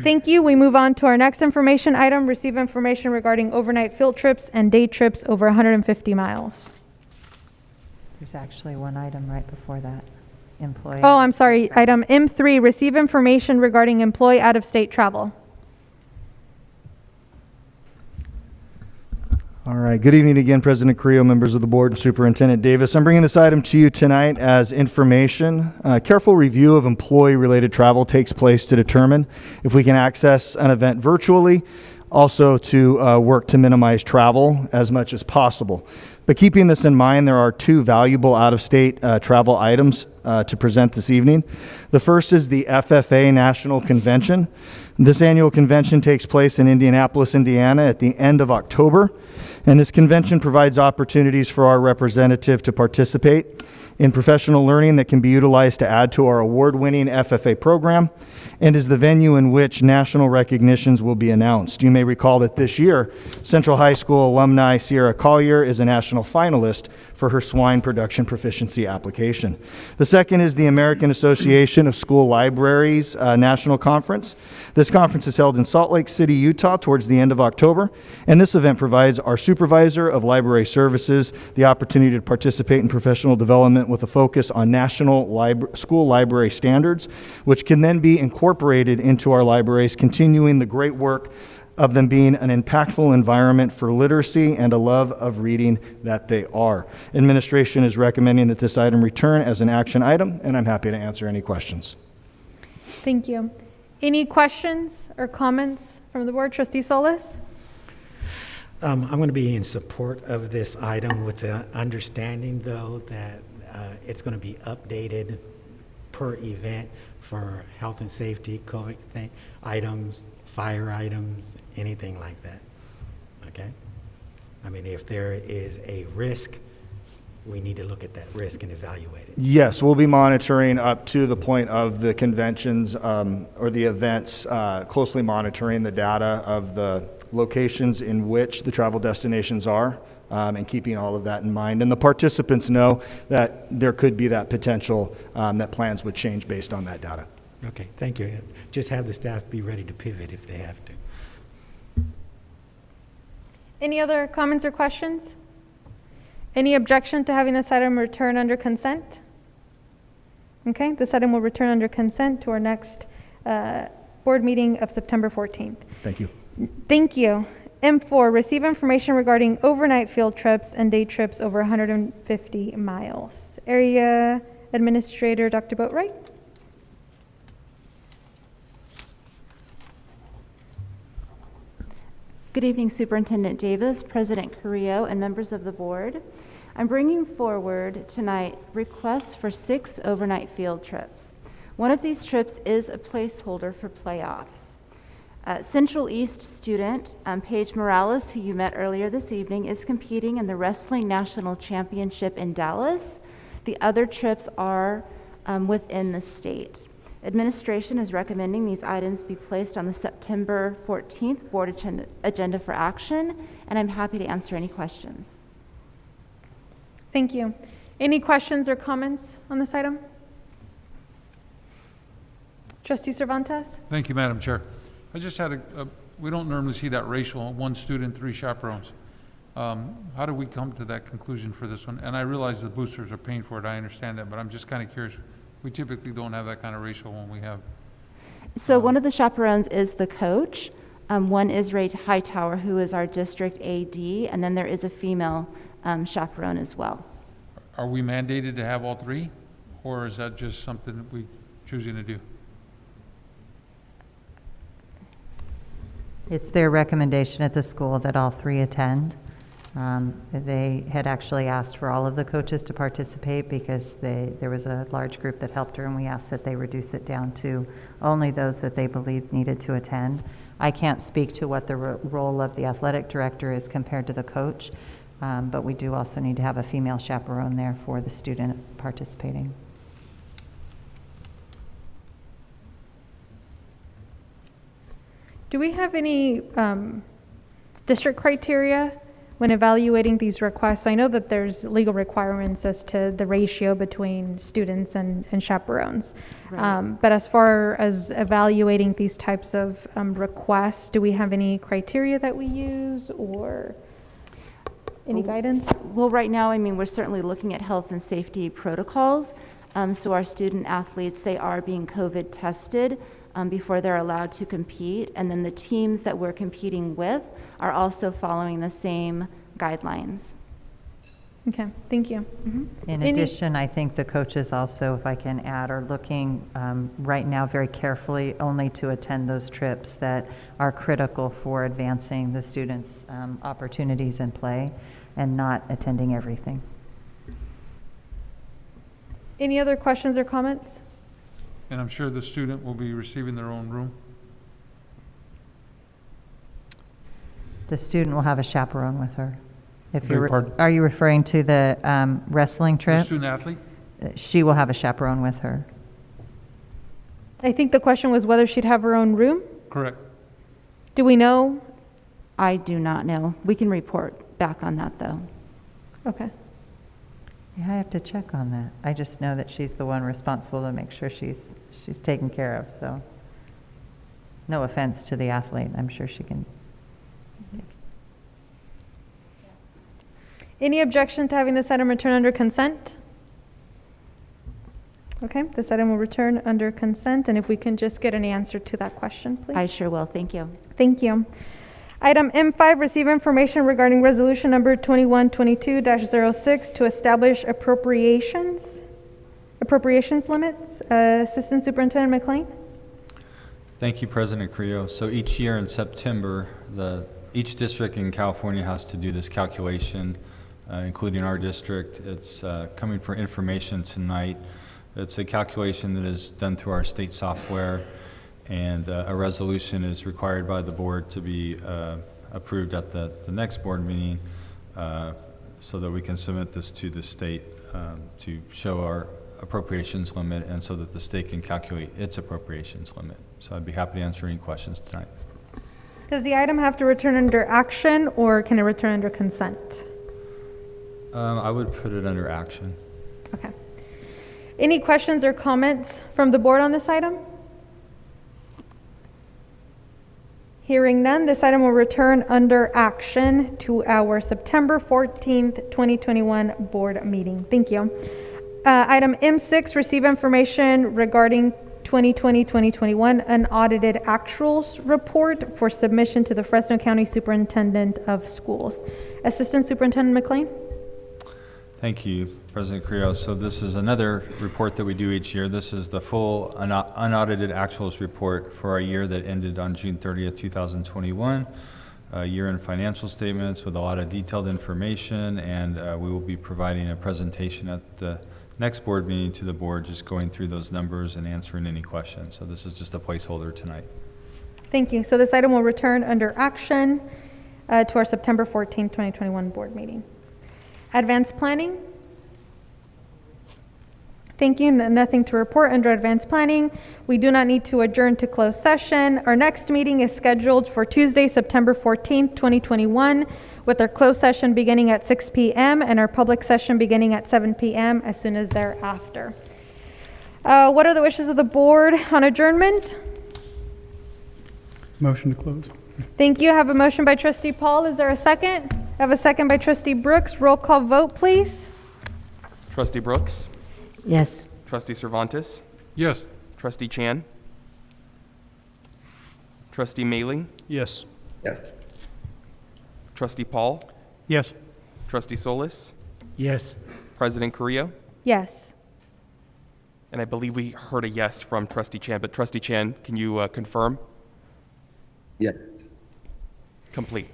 Thank you. We move on to our next information item, receive information regarding overnight field trips and day trips over 150 miles. There's actually one item right before that. Employee. Oh, I'm sorry. Item M3, receive information regarding employee out-of-state travel. All right. Good evening again, President Carrillo, members of the board, Superintendent Davis. I'm bringing this item to you tonight as information. Careful review of employee-related travel takes place to determine if we can access an event virtually, also to work to minimize travel as much as possible. But keeping this in mind, there are two valuable out-of-state travel items to present this evening. The first is the FFA National Convention. This annual convention takes place in Indianapolis, Indiana at the end of October, and this convention provides opportunities for our representative to participate in professional learning that can be utilized to add to our award-winning FFA program, and is the venue in which national recognitions will be announced. You may recall that this year, Central High School alumni Sierra Collier is a national finalist for her swine production proficiency application. The second is the American Association of School Libraries National Conference. This conference is held in Salt Lake City, Utah towards the end of October, and this event provides our supervisor of library services the opportunity to participate in professional development with a focus on national school library standards, which can then be incorporated into our libraries, continuing the great work of them being an impactful environment for literacy and a love of reading that they are. Administration is recommending that this item return as an action item, and I'm happy to answer any questions. Thank you. Any questions or comments from the board? Trustee Solis? I'm going to be in support of this item with the understanding, though, that it's going to be updated per event for health and safety, COVID items, fire items, anything like that. Okay? I mean, if there is a risk, we need to look at that risk and evaluate it. Yes, we'll be monitoring up to the point of the conventions or the events, closely monitoring the data of the locations in which the travel destinations are, and keeping all of that in mind. And the participants know that there could be that potential that plans would change based on that data. Okay, thank you. Just have the staff be ready to pivot if they have to. Any other comments or questions? Any objection to having this item return under consent? Okay, this item will return under consent to our next board meeting of September 14th. Thank you. Thank you. M4, receive information regarding overnight field trips and day trips over 150 miles. Area Administrator Dr. Boatwright. Good evening, Superintendent Davis, President Carrillo, and members of the board. I'm bringing forward tonight requests for 6 overnight field trips. One of these trips is a placeholder for playoffs. Central East student Paige Morales, who you met earlier this evening, is competing in the Wrestling National Championship in Dallas. The other trips are within the state. Administration is recommending these items be placed on the September 14th board agenda for action, and I'm happy to answer any questions. Thank you. Any questions or comments on this item? Trustee Cervantes? Thank you, Madam Chair. I just had we don't normally see that ratio, 1 student, 3 chaperones. How do we come to that conclusion for this one? And I realize the boosters are paying for it, I understand that, but I'm just kind of curious. We typically don't have that kind of ratio when we have. So one of the chaperones is the coach. One is Ray Hightower, who is our district AD, and then there is a female chaperone as well. Are we mandated to have all 3, or is that just something that we choosing to do? It's their recommendation at the school that all 3 attend. They had actually asked for all of the coaches to participate because there was a large group that helped her, and we asked that they reduce it down to only those that they believed needed to attend. I can't speak to what the role of the athletic director is compared to the coach, but we do also need to have a female chaperone there for the student participating. Do we have any district criteria when evaluating these requests? I know that there's legal requirements as to the ratio between students and chaperones. Right. But as far as evaluating these types of requests, do we have any criteria that we use or any guidance? Well, right now, I mean, we're certainly looking at health and safety protocols. So our student athletes, they are being COVID tested before they're allowed to compete. And then the teams that we're competing with are also following the same guidelines. Okay, thank you. In addition, I think the coaches also, if I can add, are looking right now very carefully only to attend those trips that are critical for advancing the students' opportunities in play and not attending everything. Any other questions or comments? And I'm sure the student will be receiving their own room. The student will have a chaperone with her. If Beg your pardon? Are you referring to the wrestling The trip? student athlete? She will have a chaperone with her. I think the question was whether she'd have her own room. Correct. Do we know? I do not know. We can report back on that, though. Okay. Yeah, I have to check on that. I just know that she's the one responsible to make sure she's taken care of, so. No offense to the athlete, I'm sure she can. Any objection to having this item return under consent? Okay, this item will return under consent, and if we can just get an answer to that question, please. I sure will. Thank you. Thank you. Item M5, receive information regarding resolution number 2122-06 to establish appropriations limits. Assistant Superintendent McLean. Thank you, President Carrillo. So each year in September, each district in California has to do this calculation, including our district. It's coming for information tonight. It's a calculation that is done through our state software, and a resolution is required by the board to be approved at the next board meeting so that we can submit this to the state to show our appropriations limit and so that the state can calculate its appropriations limit. So I'd be happy to answer any questions tonight. Does the item have to return under action, or can it return under consent? I would put it under action. Okay. Any questions or comments from the board on this item? Hearing none, this item will return under action to our September 14th, 2021 board meeting. Thank you. Item M6, receive information regarding 2020-2021 unaudited actuals report for submission to the Fresno County Superintendent of Schools. Assistant Superintendent McLean. Thank you, President Carrillo. So this is another report that we do each year. This is the full unaudited actuals report for our year that ended on June 30th, 2021. Year-end financial statements with a lot of detailed information, and we will be providing a presentation at the next board meeting to the board, just going through those numbers and answering any questions. So this is just a placeholder tonight. Thank you. So this item will return under action to our September 14th, 2021 board meeting. Advanced planning. Thank you. Nothing to report under advanced planning. We do not need to adjourn to closed session. Our next meeting is scheduled for Tuesday, September 14th, 2021, with our closed session beginning at 6 p.m. and our public session beginning at 7 p.m. as soon as thereafter. What are the wishes of the board on adjournment? Motion to close. Thank you. I have a motion by Trustee Paul. Is there a second? I have a second by Trustee Brooks. Roll call vote, please. Trustee Brooks? Yes. Trustee Cervantes? Yes. Trustee Chan? Trustee Mailing? Yes. Yes. Trustee Paul? Yes. Trustee Solis? Yes. President Carrillo? Yes. And I believe we heard a yes from Trustee Chan, but Trustee Chan, can you confirm? Yes. Complete.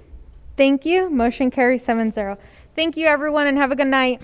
Thank you. Motion carries 7-0. Thank you, everyone, and have a good night.